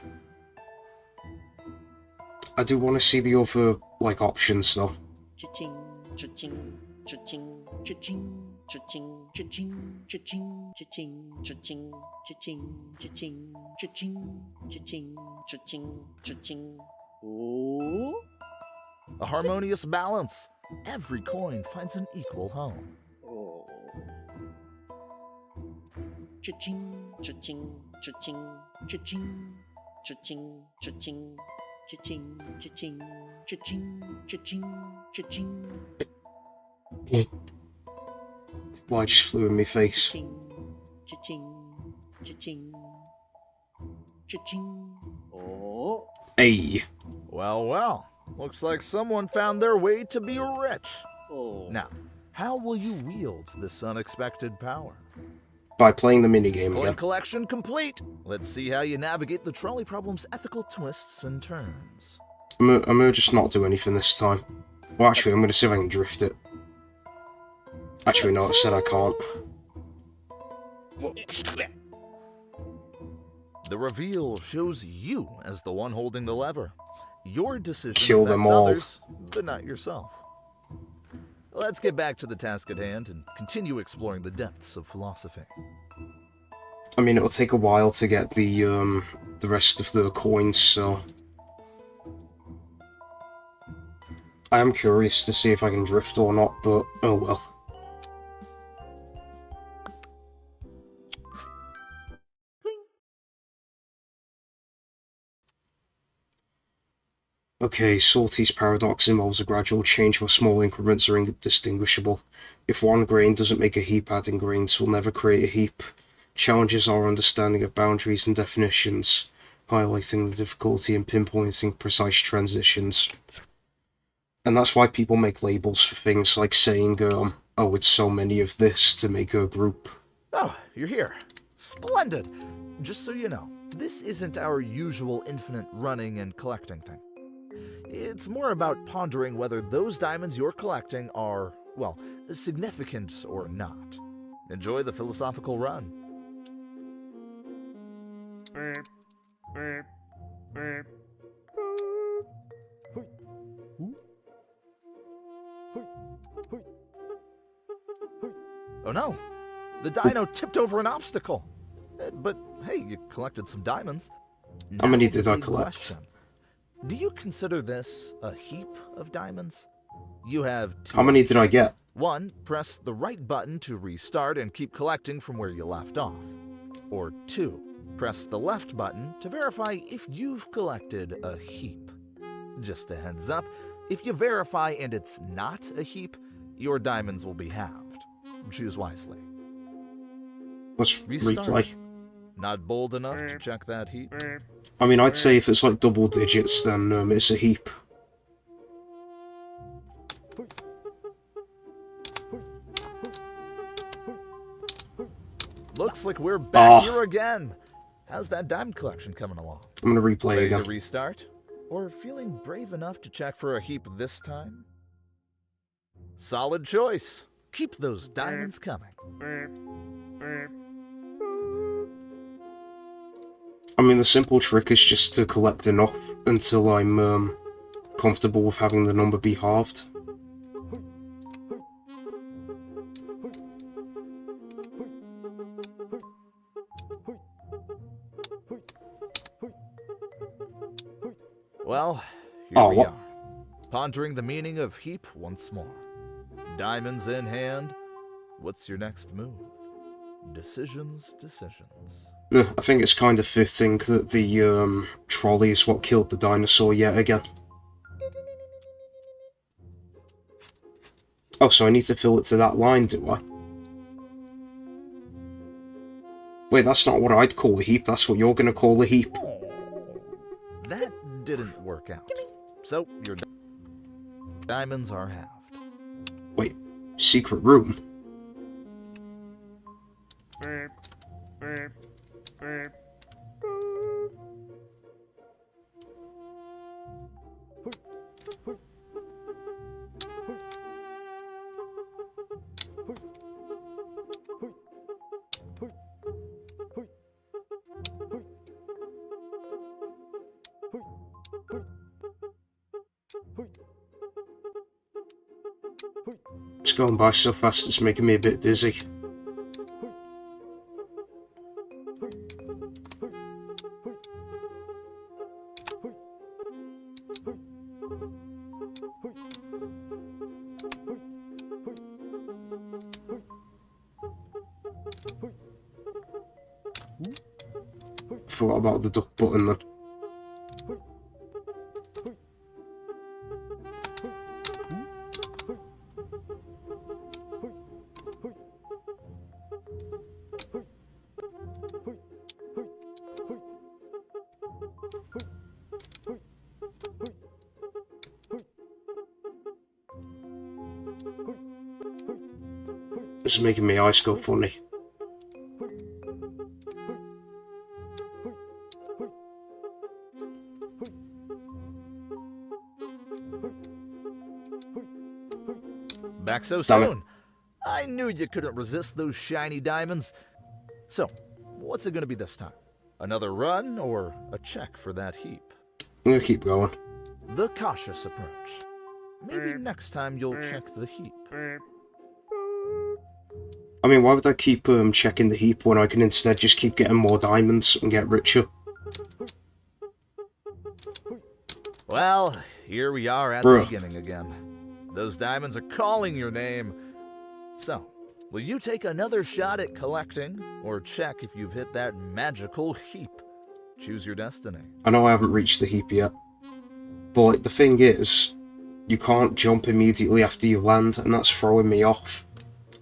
I do want to see the other, like, options, though. cha-ching, cha-ching, cha-ching, cha-ching, cha-ching, cha-ching, cha-ching, cha-ching, cha-ching, cha-ching, cha-ching, cha-ching, cha-ching, cha-ching, cha-ching. Oh, A harmonious balance. Every coin finds an equal home. oh. Cha-ching, cha-ching, cha-ching, cha-ching, cha-ching, cha-ching, cha-ching, cha-ching, cha-ching, cha-ching, cha-ching. Light just flew in my face. Cha-ching, cha-ching, cha-ching, cha-ching. Oh, Hey. Well, well. Looks like someone found their way to be rich. oh. Now, how will you wield this unexpected power? By playing the minigame Coin again. collection complete. Let's see how you navigate the trolley problem's ethical twists and turns. I'm gonna just not do anything this time. Well, actually, I'm gonna see if I can drift it. Actually, no, I said I can't. The reveal shows you as the one holding the lever. Your decision Kill them affects all. others, but not yourself. Let's get back to the task at hand and continue exploring the depths of philosophy. I mean, it'll take a while to get the rest of the coins, so... I am curious to see if I can drift or not, but oh well. Okay, Salty's paradox involves a gradual change where small increments are indistinguishable. If one grain doesn't make a heap, adding grains will never create a heap. Challenges our understanding of boundaries and definitions, highlighting the difficulty in pinpointing precise transitions. And that's why people make labels for things like saying, oh, it's so many of this to make a group. Oh, you're here. Splendid! Just so you know, this isn't our usual infinite running and collecting thing. It's more about pondering whether those diamonds you're collecting are, well, significant or not. Enjoy the philosophical run. Oh no! The dino tipped over an obstacle! But hey, you collected some diamonds. How many Now did the I big collect? question. Do you consider this a heap of diamonds? You have two How many did I options. get? 1. Press the right button to restart and keep collecting from where you left off. Or 2. Press the left button to verify if you've collected a heap. Just a heads up, if you verify and it's not a heap, your diamonds will be halved. Choose wisely. Let's Restart. replay. Not bold enough to check that heap? I mean, I'd say if it's like double digits, then it's a heap. Looks like we're back Ah. here again. How's that diamond collection coming along? I'm gonna replay Ready again. to restart? Or feeling brave enough to check for a heap this time? Solid choice. Keep those diamonds coming. I mean, the simple trick is just to collect enough until I'm comfortable with having the number be halved. Well, here Oh, we what? are, pondering the meaning of heap once more. Diamonds in hand. What's your next move? Decisions. I think it's kind of fitting that the trolley is what killed the dinosaur yet again. Oh, so I need to fill it to that line, do I? Wait, that's not what I'd call a heap, that's what you're gonna call a heap. That didn't work out. So your diamonds are halved. Wait, secret room? It's going by so fast it's making me a bit dizzy. Forgot about the duck button then. This is making my eyes go funny. Back so Damn it. soon. I knew you couldn't resist those shiny diamonds. So, what's it gonna be this time? Another run or a check for that heap? I'm gonna keep going. The cautious approach. Maybe next time you'll check the heap. I mean, why would I keep checking the heap when I can instead just keep getting more diamonds and get richer? Well, here we are at Bruh. the beginning again. Those diamonds are calling your name. So, will you take another shot at collecting, or check if you've hit that magical heap? Choose your destiny. I know I haven't reached the heap yet, but like, the thing is, you can't jump immediately after you land, and that's throwing me off.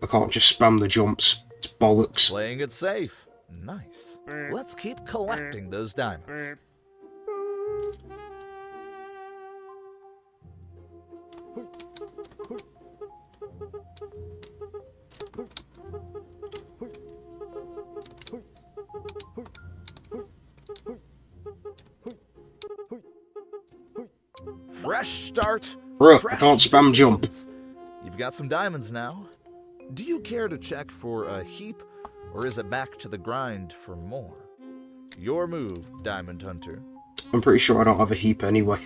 I can't just spam the jumps. It's bollocks. Playing it safe. Nice. Let's keep collecting those diamonds. Fresh start. Bruh, I fresh can't spam jump. decisions. You've got some diamonds now. Do you care to check for a heap, or is it back to the grind for more? Your move, Diamond Hunter. I'm pretty sure I don't have a heap anyway.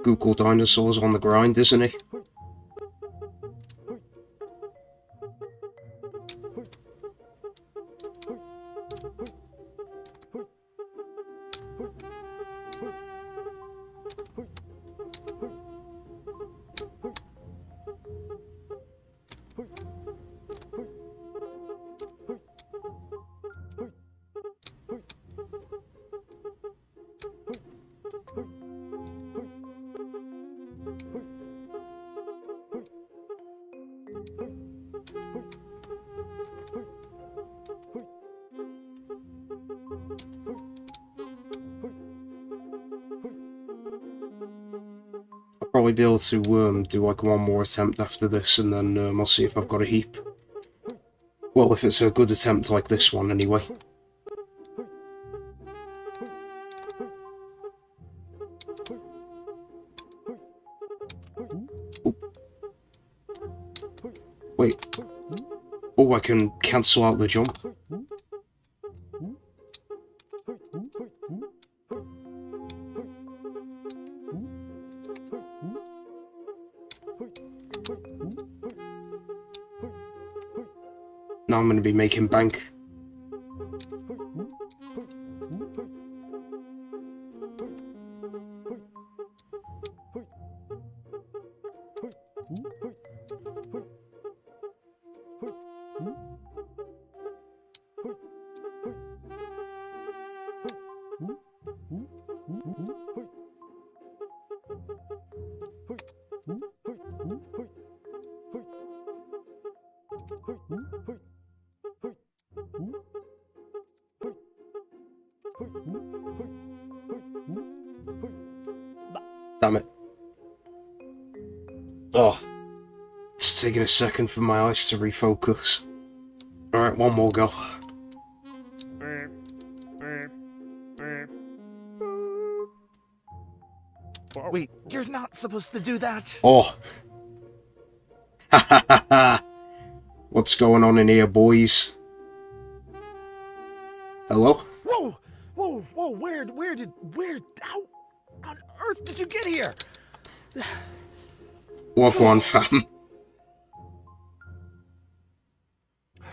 Google Dinosaurs on the grind, isn't he? I'll probably be able to do like one more attempt after this, and then I'll see if I've got a heap. Well, if it's a good attempt like this one, anyway. Ooh. Wait. Oh, I can cancel out the jump. Now I'm going to be making bank. Damn it. Oh, it's taking a second for my eyes to refocus. Alright, one more go. Wait, you're not supposed to do that! Oh. Ha ha ha ha. What's going on in here, boys? Hello? Whoa! Whoa, whoa, how on earth did you get here? Walk on, fam.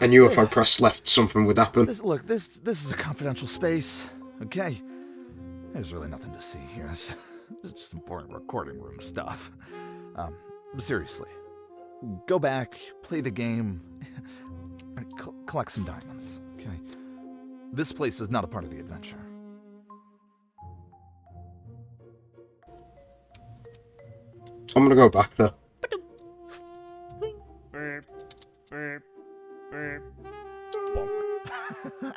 I knew if I pressed left, something would happen. Look, this is a confidential space, okay? There's really nothing to see here. It's just important recording room stuff. Seriously, go back, play the game, collect some diamonds, okay? This place is not a part of the adventure. I'm gonna go back there.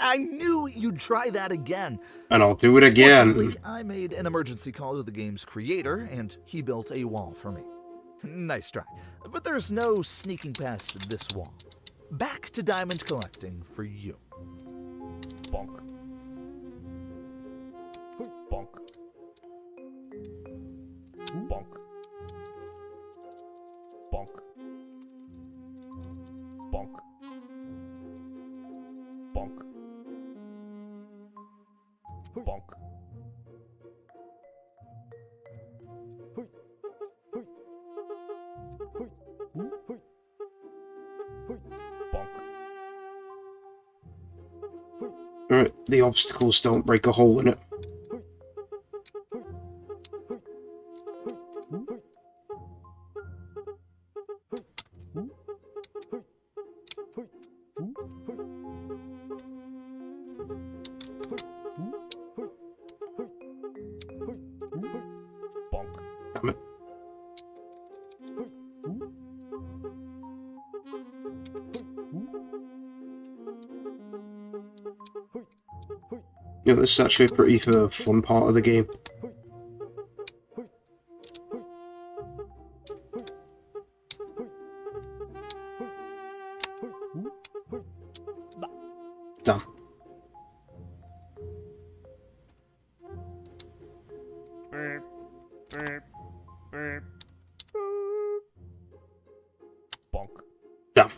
I knew you'd try that again. And I'll do it again. Fortunately, I made an emergency call to the game's creator, and he built a wall for me. Nice try. But there's no sneaking past this wall. Back to diamond collecting for you. Bonk. Bonk. Bonk. Bonk. Bonk. Bonk. Bonk. Bonk. Alright, the obstacles don't break a hole in it. Bonk. Damn it. Yeah, this is actually a pretty fun part of the game. Damn. Bonk. Damn.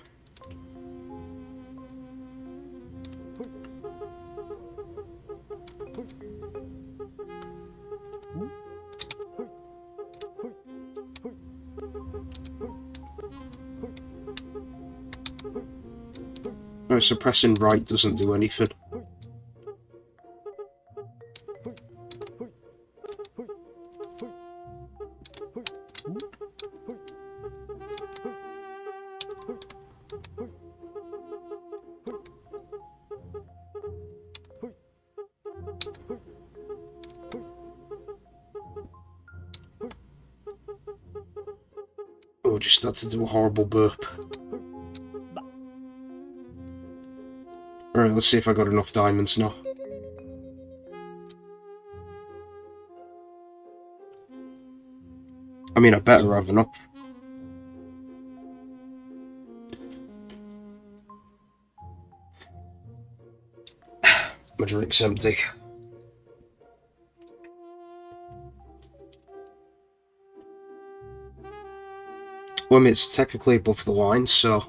No, suppressing right doesn't do anything. Oh, just had to do a horrible burp. Alright, let's see if I got enough diamonds now. I mean, I better have enough. My drink's empty. Well, I mean, it's technically above the line, so...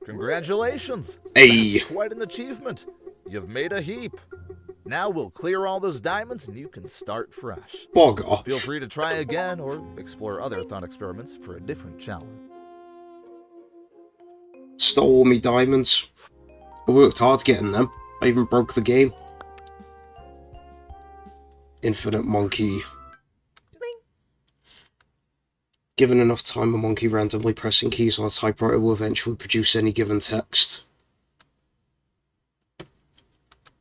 Congratulations! Hey! That's quite an achievement. You've made a heap. Now we'll clear all those diamonds and you can start fresh. Bog off. Feel free to try again or explore other thought experiments for a different challenge. Stole all me diamonds. I worked hard getting them. I even broke the game. Infinite monkey. Given enough time, a monkey randomly pressing keys on a typewriter will eventually produce any given text.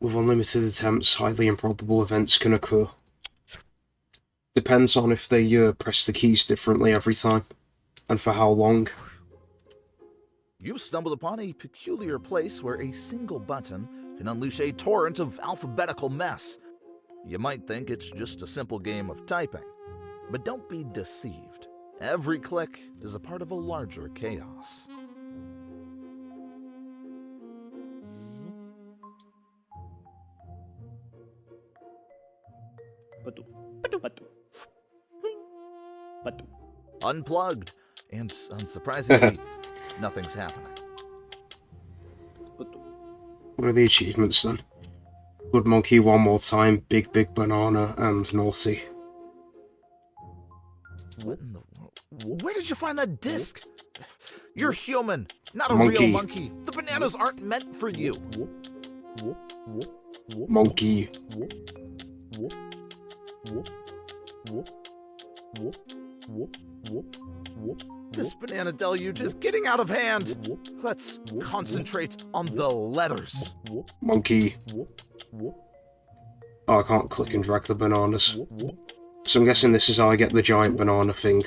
With unlimited attempts, highly improbable events can occur. Depends on if they press the keys differently every time, and for how long. You've stumbled upon a peculiar place where a single button can unleash a torrent of alphabetical mess. You might think it's just a simple game of typing, but don't be deceived. Every click is a part of a larger chaos. Unplugged, and unsurprisingly, nothing's happening. What are the achievements then? Good monkey one more time, big banana, and naughty. What in the world? Where did you find that disc? You're human, not a Monkey. real monkey. The bananas aren't meant for you. Monkey. This banana deluge is getting out of hand. Let's concentrate on the letters. Monkey. Oh, I can't click and drag the bananas. So I'm guessing this is how I get the giant banana thing.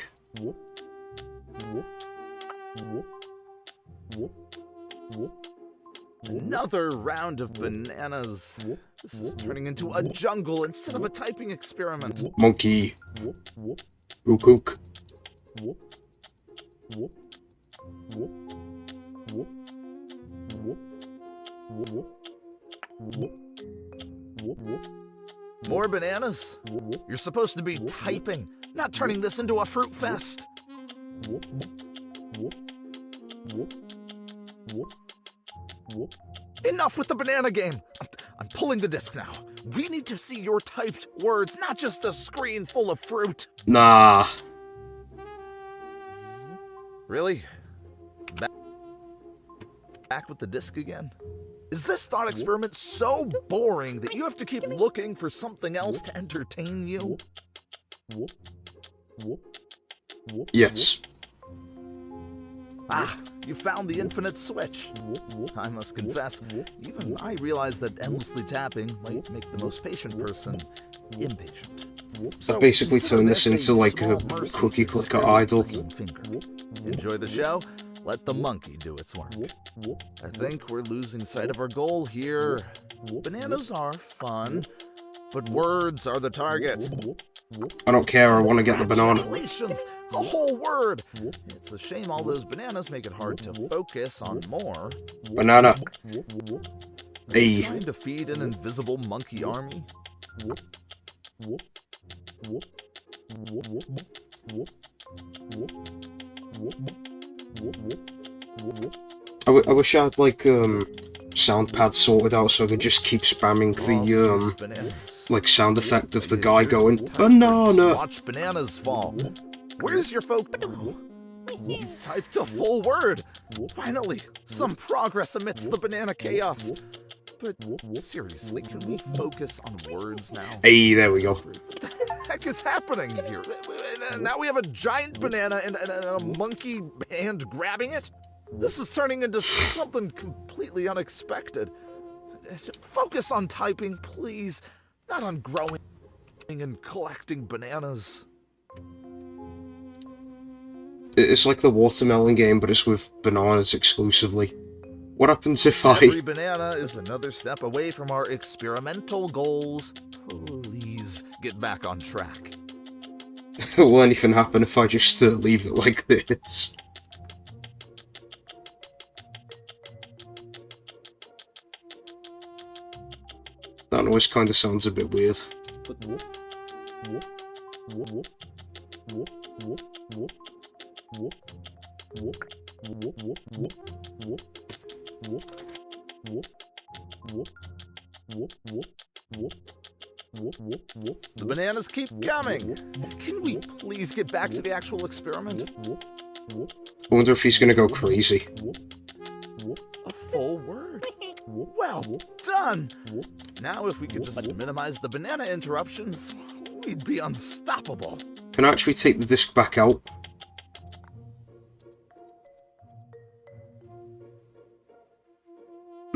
Another round of bananas. This is turning into a jungle instead of a typing experiment. Monkey. Ook. More bananas? You're supposed to be typing, not turning this into a fruit fest. Enough with the banana game. I'm pulling the disc now. We need to see your typed words, not just a screen full of fruit. Nah. Really? Back with the disc again? Is this thought experiment so boring that you have to keep looking for something else to entertain you? Yes. Ah, you found the infinite switch. I must confess, even I realize that endlessly tapping might make the most patient person impatient. I basically consider turned this into a like a small mercy cookie to clicker spare your idol. little finger. Enjoy the show? Let the monkey do its work. I think we're losing sight of our goal here. Bananas are fun, but words are the target. I don't care, I want to get the banana. Congratulations! A whole word! It's a shame all those bananas make it hard to focus on more. Banana. Are you Hey. trying to feed an invisible monkey army? I wish I had like sound pad sorted out so I could just keep spamming the Bananas. like sound effect of the guy If you're going type, banana. Watch bananas fall. Where's your focus? You typed a full word! Finally, some progress amidst the banana chaos. But seriously, can we focus on words now? Hey, there we go. What the heck is happening here? Now we have a giant banana and a monkey hand grabbing it? This is turning into something completely unexpected. Focus on typing, please. Not on growing and collecting bananas. It's like the watermelon game, but it's with bananas exclusively. What happens if Every banana is another step away from our experimental goals. Please get back on track. will anything happen if I just leave it like this? That noise kind of sounds a bit weird. The bananas keep coming. Can we please get back to the actual experiment? I wonder if he's gonna go crazy. A full word. Well done. Now if we could just minimize the banana interruptions, we'd be unstoppable. Can I actually take the disc back out?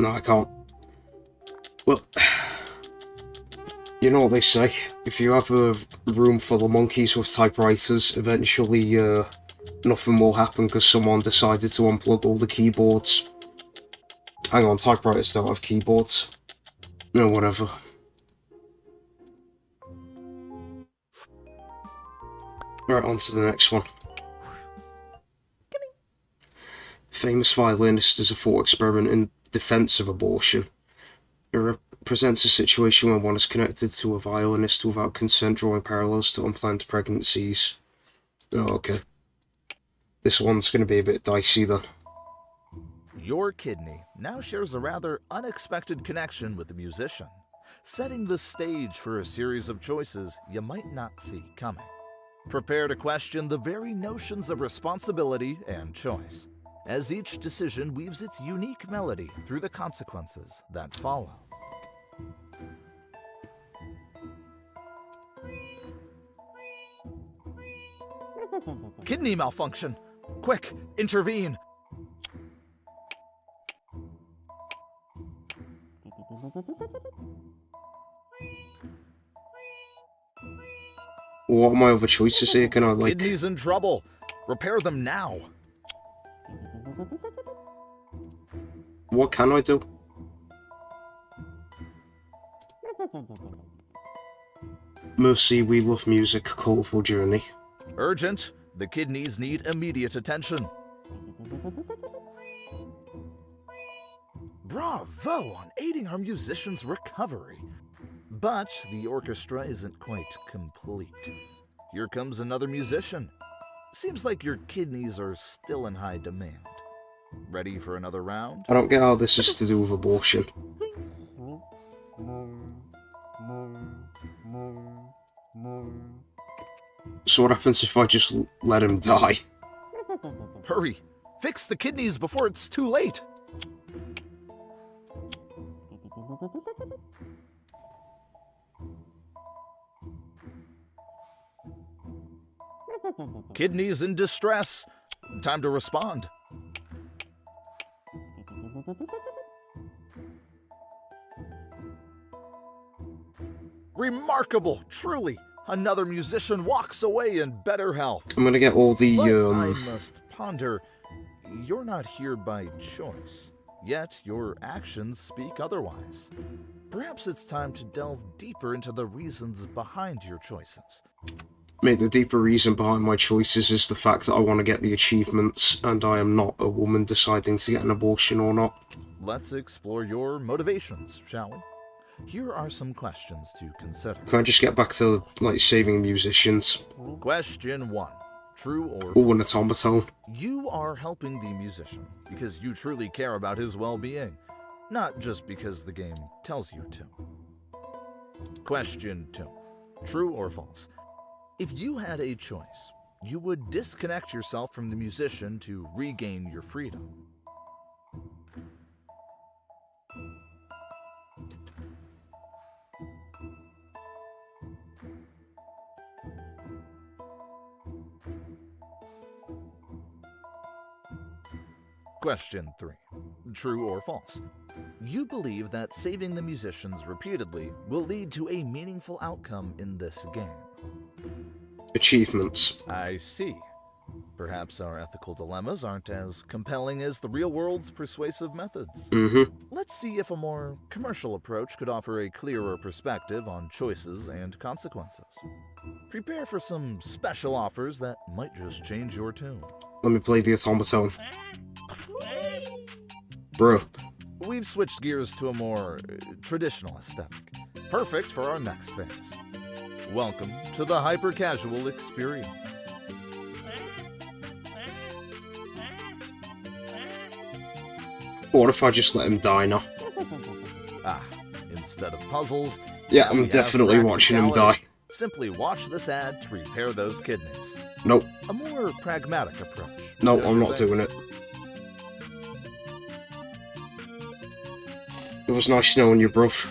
No, I can't. Well, you know what they say. If you have a room full of monkeys with typewriters, eventually nothing will happen because someone decided to unplug all the keyboards. Hang on, typewriters don't have keyboards. No, whatever. Right, on to the next one. Famous violinist is a thought experiment in defense of abortion. It represents a situation where one is connected to a violinist without consent, drawing parallels to unplanned pregnancies. Oh, okay. This one's going to be a bit dicey then. Your kidney now shares a rather unexpected connection with the musician, setting the stage for a series of choices you might not see coming. Prepare to question the very notions of responsibility and choice, as each decision weaves its unique melody through the consequences that follow. Kidney malfunction! Quick, intervene! What are my other choices here? Can I, like... Kidneys in trouble! Repair them now! What can I do? Mercy, we love music, colourful journey. Urgent! The kidneys need immediate attention. Bravo on aiding our musician's recovery. But the orchestra isn't quite complete. Here comes another musician. Seems like your kidneys are still in high demand. Ready for another round? I don't get how this is to do with abortion. So what happens if I just let him die? Hurry! Fix the kidneys before it's too late! Kidneys in distress. Time to respond. Remarkable, truly. Another musician walks away in better health. I'm gonna get all the, But I must ponder. You're not here by choice, yet your actions speak otherwise. Perhaps it's time to delve deeper into the reasons behind your choices. Mate, the deeper reason behind my choices is the fact that I want to get the achievements, and I am not a woman deciding to get an abortion or not. Let's explore your motivations, shall we? Here are some questions to consider. Can I just get back to, like, saving musicians? Question 1. True or Oh, an automaton. You are helping the musician because you truly care about his well-being, not just because the game tells you to. Question 2. True or false? If you had a choice, you would disconnect yourself from the musician to regain your freedom. Question 3. True or false? You believe that saving the musicians repeatedly will lead to a meaningful outcome in this game. Achievements. I see. Perhaps our ethical dilemmas aren't as compelling as the real world's persuasive methods. Mm-hmm. Let's see if a more commercial approach could offer a clearer perspective on choices and consequences. Prepare for some special offers that might just change your tune. Let me play the automaton. Bro. We've switched gears to a more traditional aesthetic, perfect for our next phase. Welcome to the hyper-casual experience. What if I just let him die now? Instead of puzzles, Yeah, now we I'm have definitely watching him die. practicality. Simply watch this ad to repair those kidneys. Nope. A more pragmatic approach. No, Don't I'm you not think? doing it. It was nice knowing you, bruv.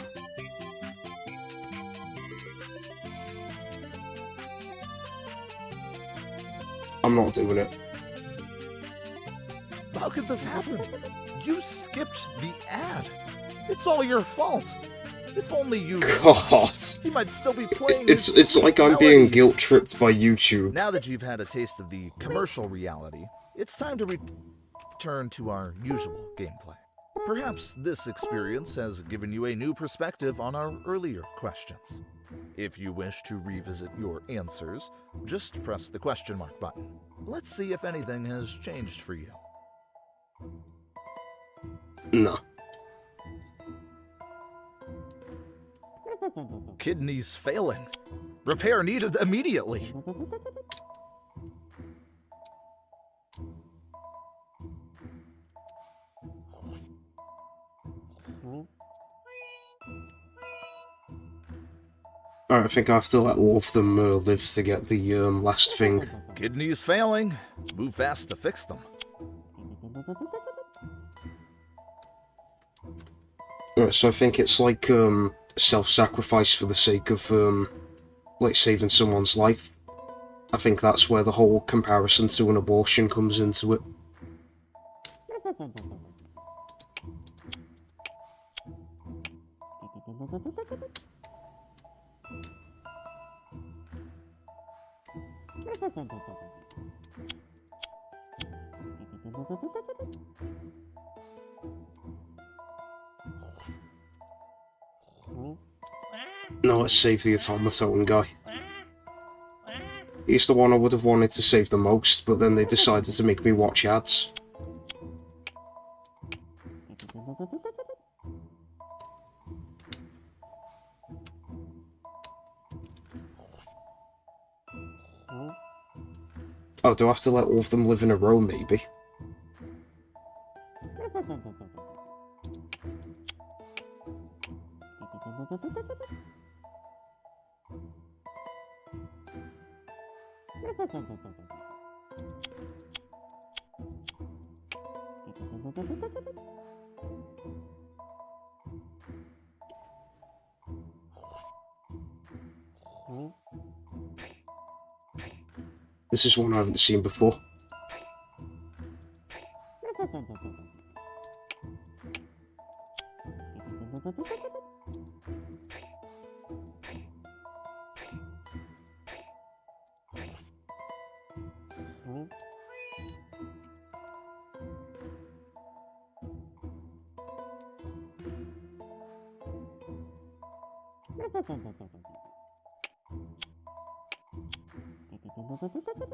I'm not doing it. How could this happen? You skipped the ad. It's all your fault. If only you knew, God. he might still be playing. It's his sweet like I'm being melodies. guilt-tripped by YouTube. Now that you've had a taste of the commercial reality, it's time to return to our usual gameplay. Perhaps this experience has given you a new perspective on our earlier questions. If you wish to revisit your answers, just press the question mark button. Let's see if anything has changed for you. No. Kidneys failing. Repair needed immediately. Alright, I think I have to let all of them live to get the last thing. Kidneys failing. Move fast to fix them. Alright, so I think it's like self-sacrifice for the sake of like saving someone's life. I think that's where the whole comparison to an abortion comes into it. No, let's save the automaton guy. He's the one I would have wanted to save the most, but then they decided to make me watch ads. Oh, do I have to let all of them live in a row, maybe? This is one I haven't seen before.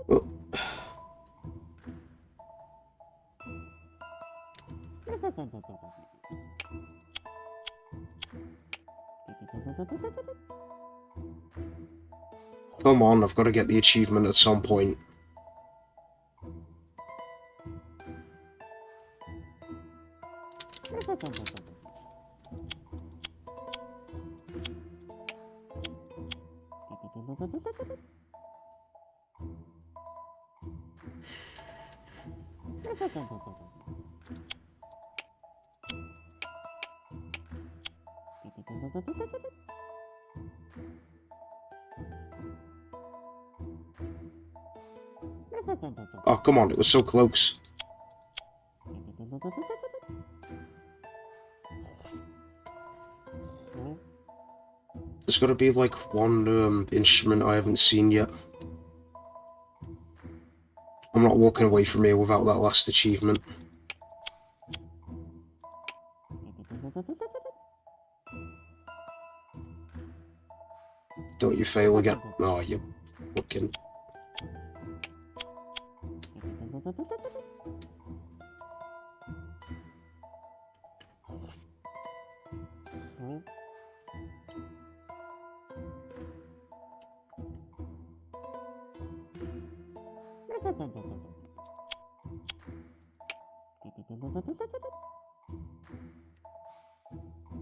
Oh. Come on, I've got to get the achievement at some point. Oh, come on, it was so close. There's gotta be like one instrument I haven't seen yet. I'm not walking away from here without that last achievement. Don't you fail again? Oh, you fucking...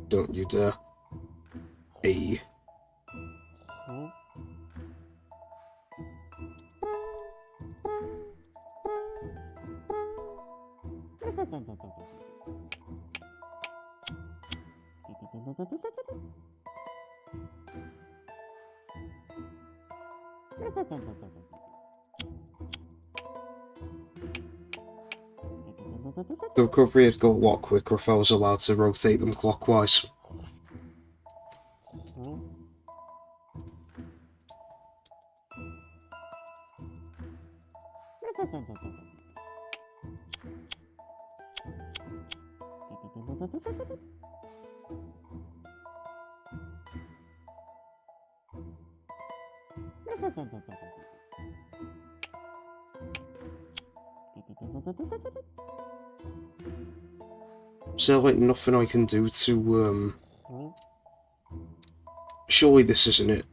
Don't you dare. Hey. The recovery would go a lot quicker if I was allowed to rotate them clockwise. Is there like nothing I can do to surely this isn't it.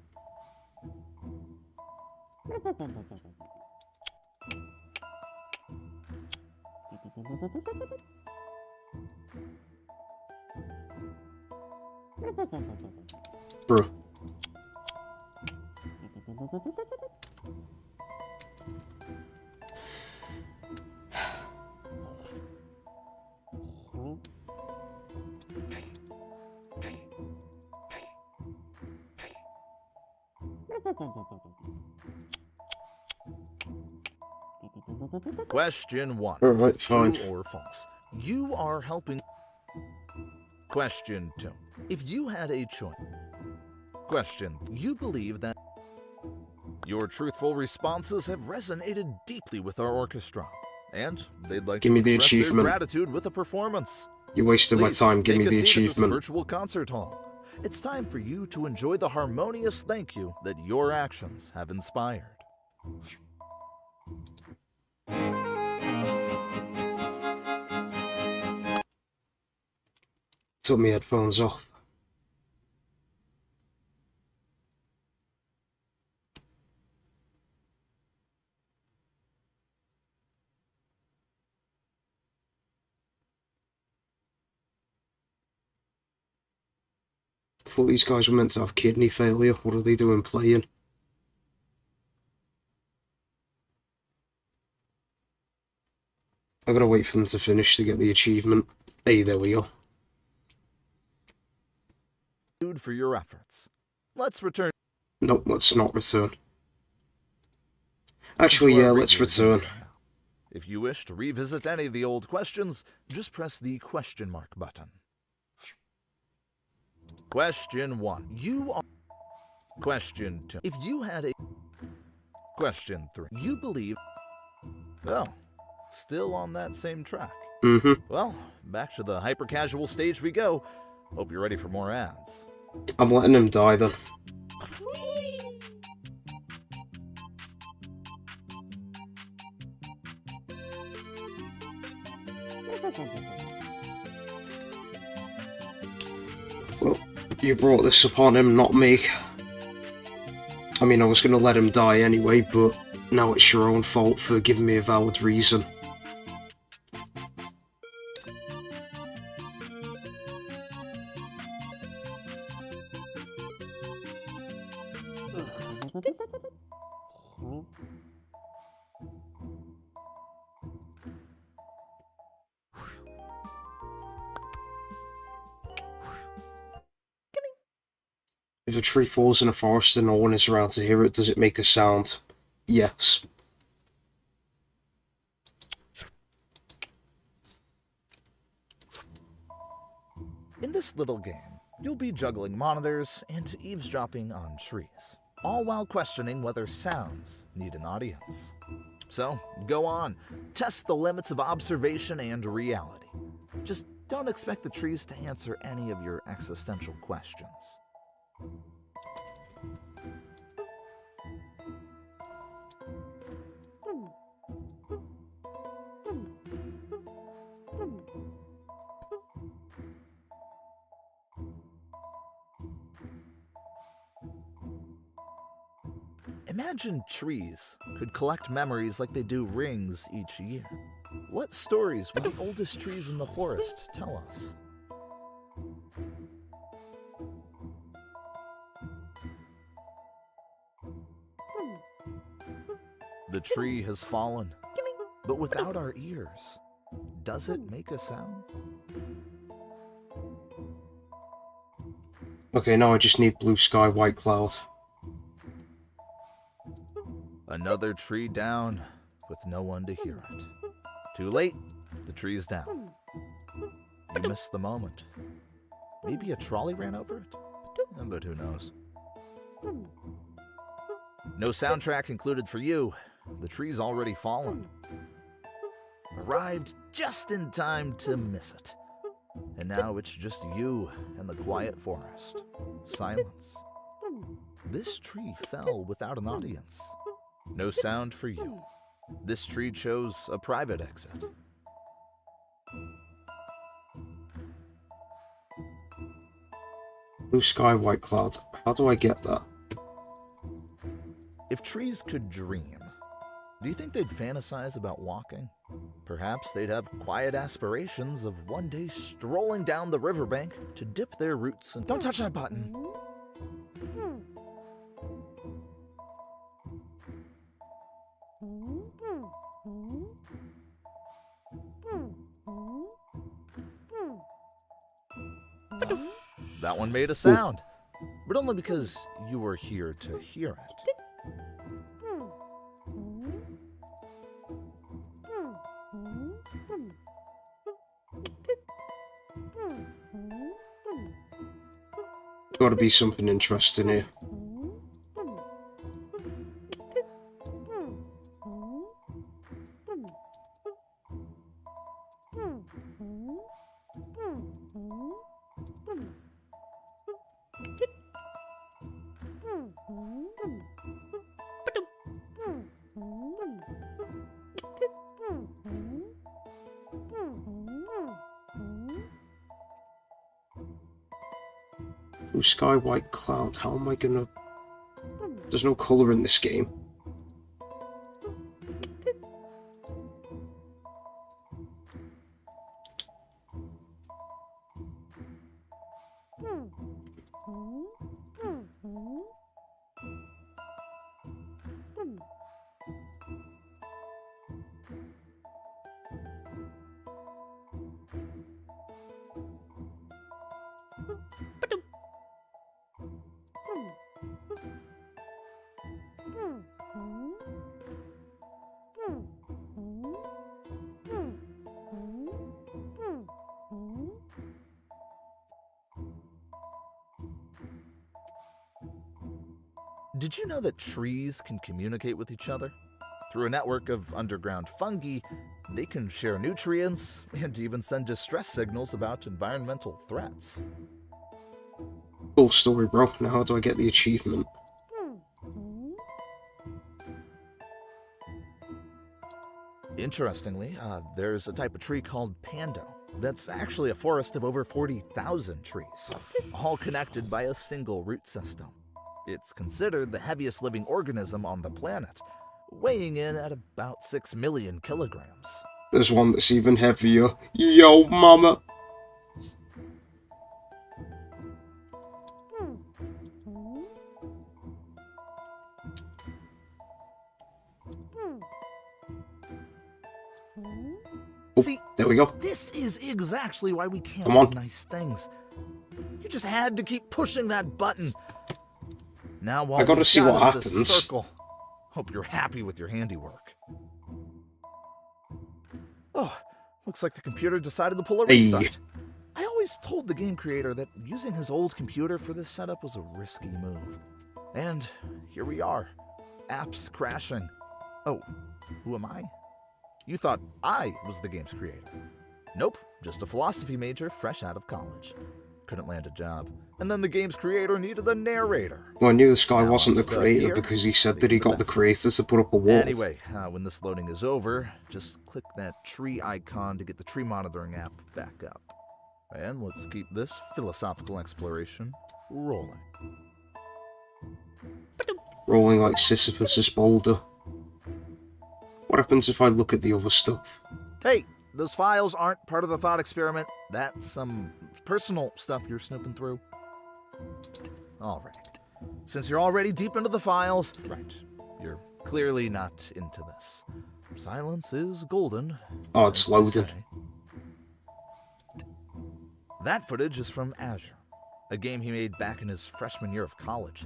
Bruh. Question 1. Alright, fine. True or false? You are helping. Question 2. If you had a choice. Question. You believe that. Your truthful responses have resonated deeply with our orchestra, and they'd like Give to me the express their achievement. gratitude with a performance. You wasted my Please, time, give take me a the seat at this achievement. virtual concert hall. It's time for you to enjoy the harmonious thank you that your actions have inspired. Took my headphones off. I thought these guys were meant to have kidney failure. What are they doing playing? I gotta wait for them to finish to get the achievement. Hey, there we go. For your efforts. Let's return. Nope, let's not return. to Actually, our yeah, let's regular return. game now. If you wish to revisit any of the old questions, just press the question mark button. Question 1. You are. Question 2. If you had a. Question 3. You believe. Oh, still on that same track. Mm-hmm. Well, back to the hyper-casual stage we go. Hope you're ready for more ads. I'm letting him die then. Well, you brought this upon him, not me. I mean, I was gonna let him die anyway, but now it's your own fault for giving me a valid reason. If a tree falls in a forest and no one is around to hear it, does it make a sound? Yes. In this little game, you'll be juggling monitors and eavesdropping on trees, all while questioning whether sounds need an audience. So, go on, test the limits of observation and reality. Just don't expect the trees to answer any of your existential questions. Imagine trees could collect memories like they do rings each year. What stories would the oldest trees in the forest tell us? The tree has fallen, but without our ears, does it make a sound? Okay, now I just need blue sky, white cloud. Another tree down, with no one to hear it. Too late, the tree's down. You missed the moment. Maybe a trolley ran over it? But who knows? No soundtrack included for you. The tree's already fallen. Arrived just in time to miss it. And now it's just you and the quiet forest. Silence. This tree fell without an audience. No sound for you. This tree chose a private exit. Blue sky, white cloud. How do I get that? If trees could dream, do you think they'd fantasize about walking? Perhaps they'd have quiet aspirations of one day strolling down the riverbank to dip their roots and... Don't touch that button! That one made a sound, but only because you were here to hear it. Gotta be something interesting here. Blue sky, white cloud. How am I gonna... There's no colour in this game. Did you know that trees can communicate with each other? Through a network of underground fungi, they can share nutrients and even send distress signals about environmental threats. Cool story, bro. Now how do I get the achievement? Interestingly, there's a type of tree called pando that's actually a forest of over 40,000 trees, all connected by a single root system. It's considered the heaviest living organism on the planet, weighing in at about 6 million kilograms. There's one that's even heavier. Yo, mama! Oh, See, there we go. this is exactly why we can't Come on. do nice things. You just had to keep pushing that button. Now, while I gotta we've see got what us this happens. circle, hope you're happy with your handiwork. Hope you're happy with your handiwork. Oh, looks like the computer decided to pull a Hey. restart. I always told the game creator that using his old computer for this setup was a risky move. And here we are. Apps crashing. Oh, who am I? You thought I was the game's creator. Nope, just a philosophy major fresh out of college. Couldn't land a job. And then the game's creator needed a narrator. Well, I knew this guy Now wasn't I'm the stuck creator here, because he said that leaving he the got the message. creators to put up a wall. Anyway, when this loading is over, just click that tree icon to get the tree monitoring app back up. And let's keep this philosophical exploration rolling. Rolling like Sisyphus' boulder. What happens if I look at the other stuff? Hey, those files aren't part of the thought experiment. That's some personal stuff you're snooping through. All right. Since you're already deep into the files, right, you're clearly not into this. Silence is golden. Oh, it's as they loading. say. That footage is from Azure, a game he made back in his freshman year of college.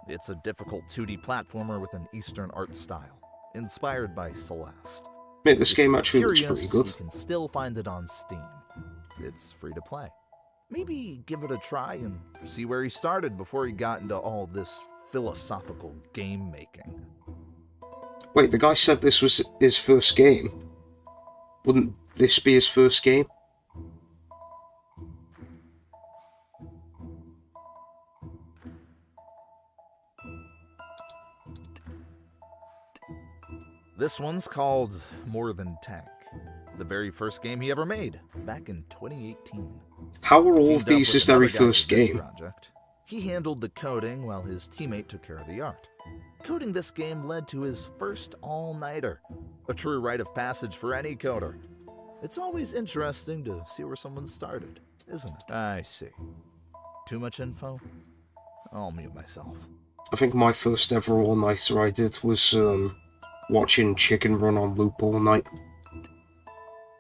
It's a difficult 2D platformer with an Eastern art style, inspired by Celeste. Mate, this If game you're actually looks curious, pretty good. You can still find it on Steam. It's free to play. Maybe give it a try and see where he started before he got into all this philosophical game making. Wait, the guy said this was his first game. Wouldn't this be his first game? This one's called More Than Tank, the very first game he ever made, back in 2018. How are all Teamed of up these with his very another guy first for this game? project. He handled the coding while his teammate took care of the art. Coding this game led to his first all-nighter, a true rite of passage for any coder. It's always interesting to see where someone started, isn't it? I see. Too much info? I'll mute myself. I think my first ever all-nighter I did was watching Chicken Run on loop all night.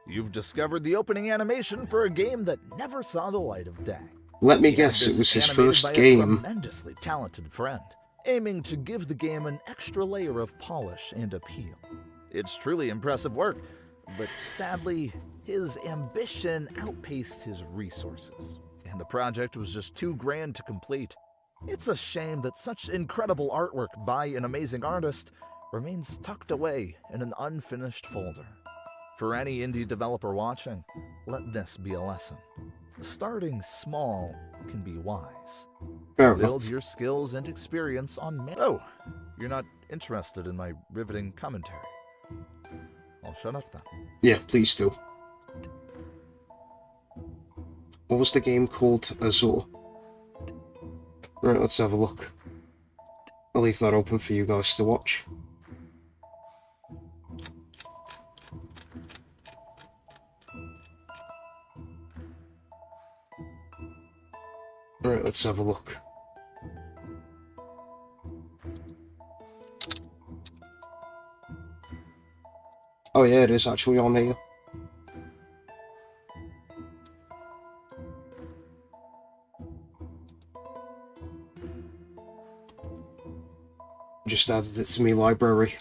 You've discovered the opening animation for a game that never saw the light of day. Let me He had guess, it this was his animated first by a game. tremendously talented friend, aiming to give the game an extra layer of polish and appeal. It's truly impressive work, but sadly, his ambition outpaced his resources, and the project was just too grand to complete. It's a shame that such incredible artwork by an amazing artist remains tucked away in an unfinished folder. For any indie developer watching, let this be a lesson. Starting small can be wise. Fair enough. Build your skills and experience on Oh, you're not interested in my riveting commentary. I'll shut up then. Yeah, please do. What was the game called? Azure. Right, let's have a look. I'll leave that open for you guys to watch. Right, let's have a look. Oh yeah, it is actually on here. Just added it to my library.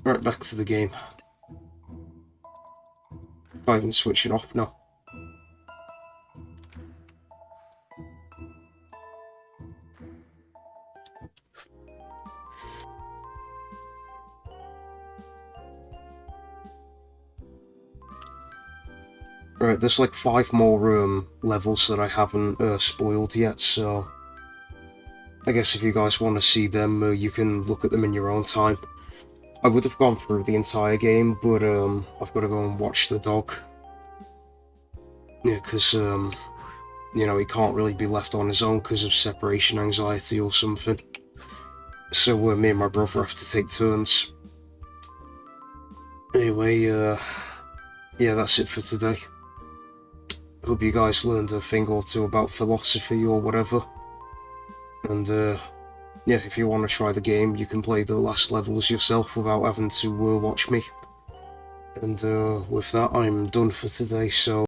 Right, back to the game. I can switch it off now. Right, there's like 5 more levels that I haven't spoiled yet, so I guess if you guys want to see them, you can look at them in your own time. I would have gone through the entire game, but I've got to go and watch the dog. Yeah, because, you know, he can't really be left on his own because of separation anxiety or something. So me and my brother have to take turns. Anyway, yeah, that's it for today. Hope you guys learned a thing or two about philosophy or whatever. And, yeah, if you want to try the game, you can play the last levels yourself without having to watch me. And with that, I'm done for today, so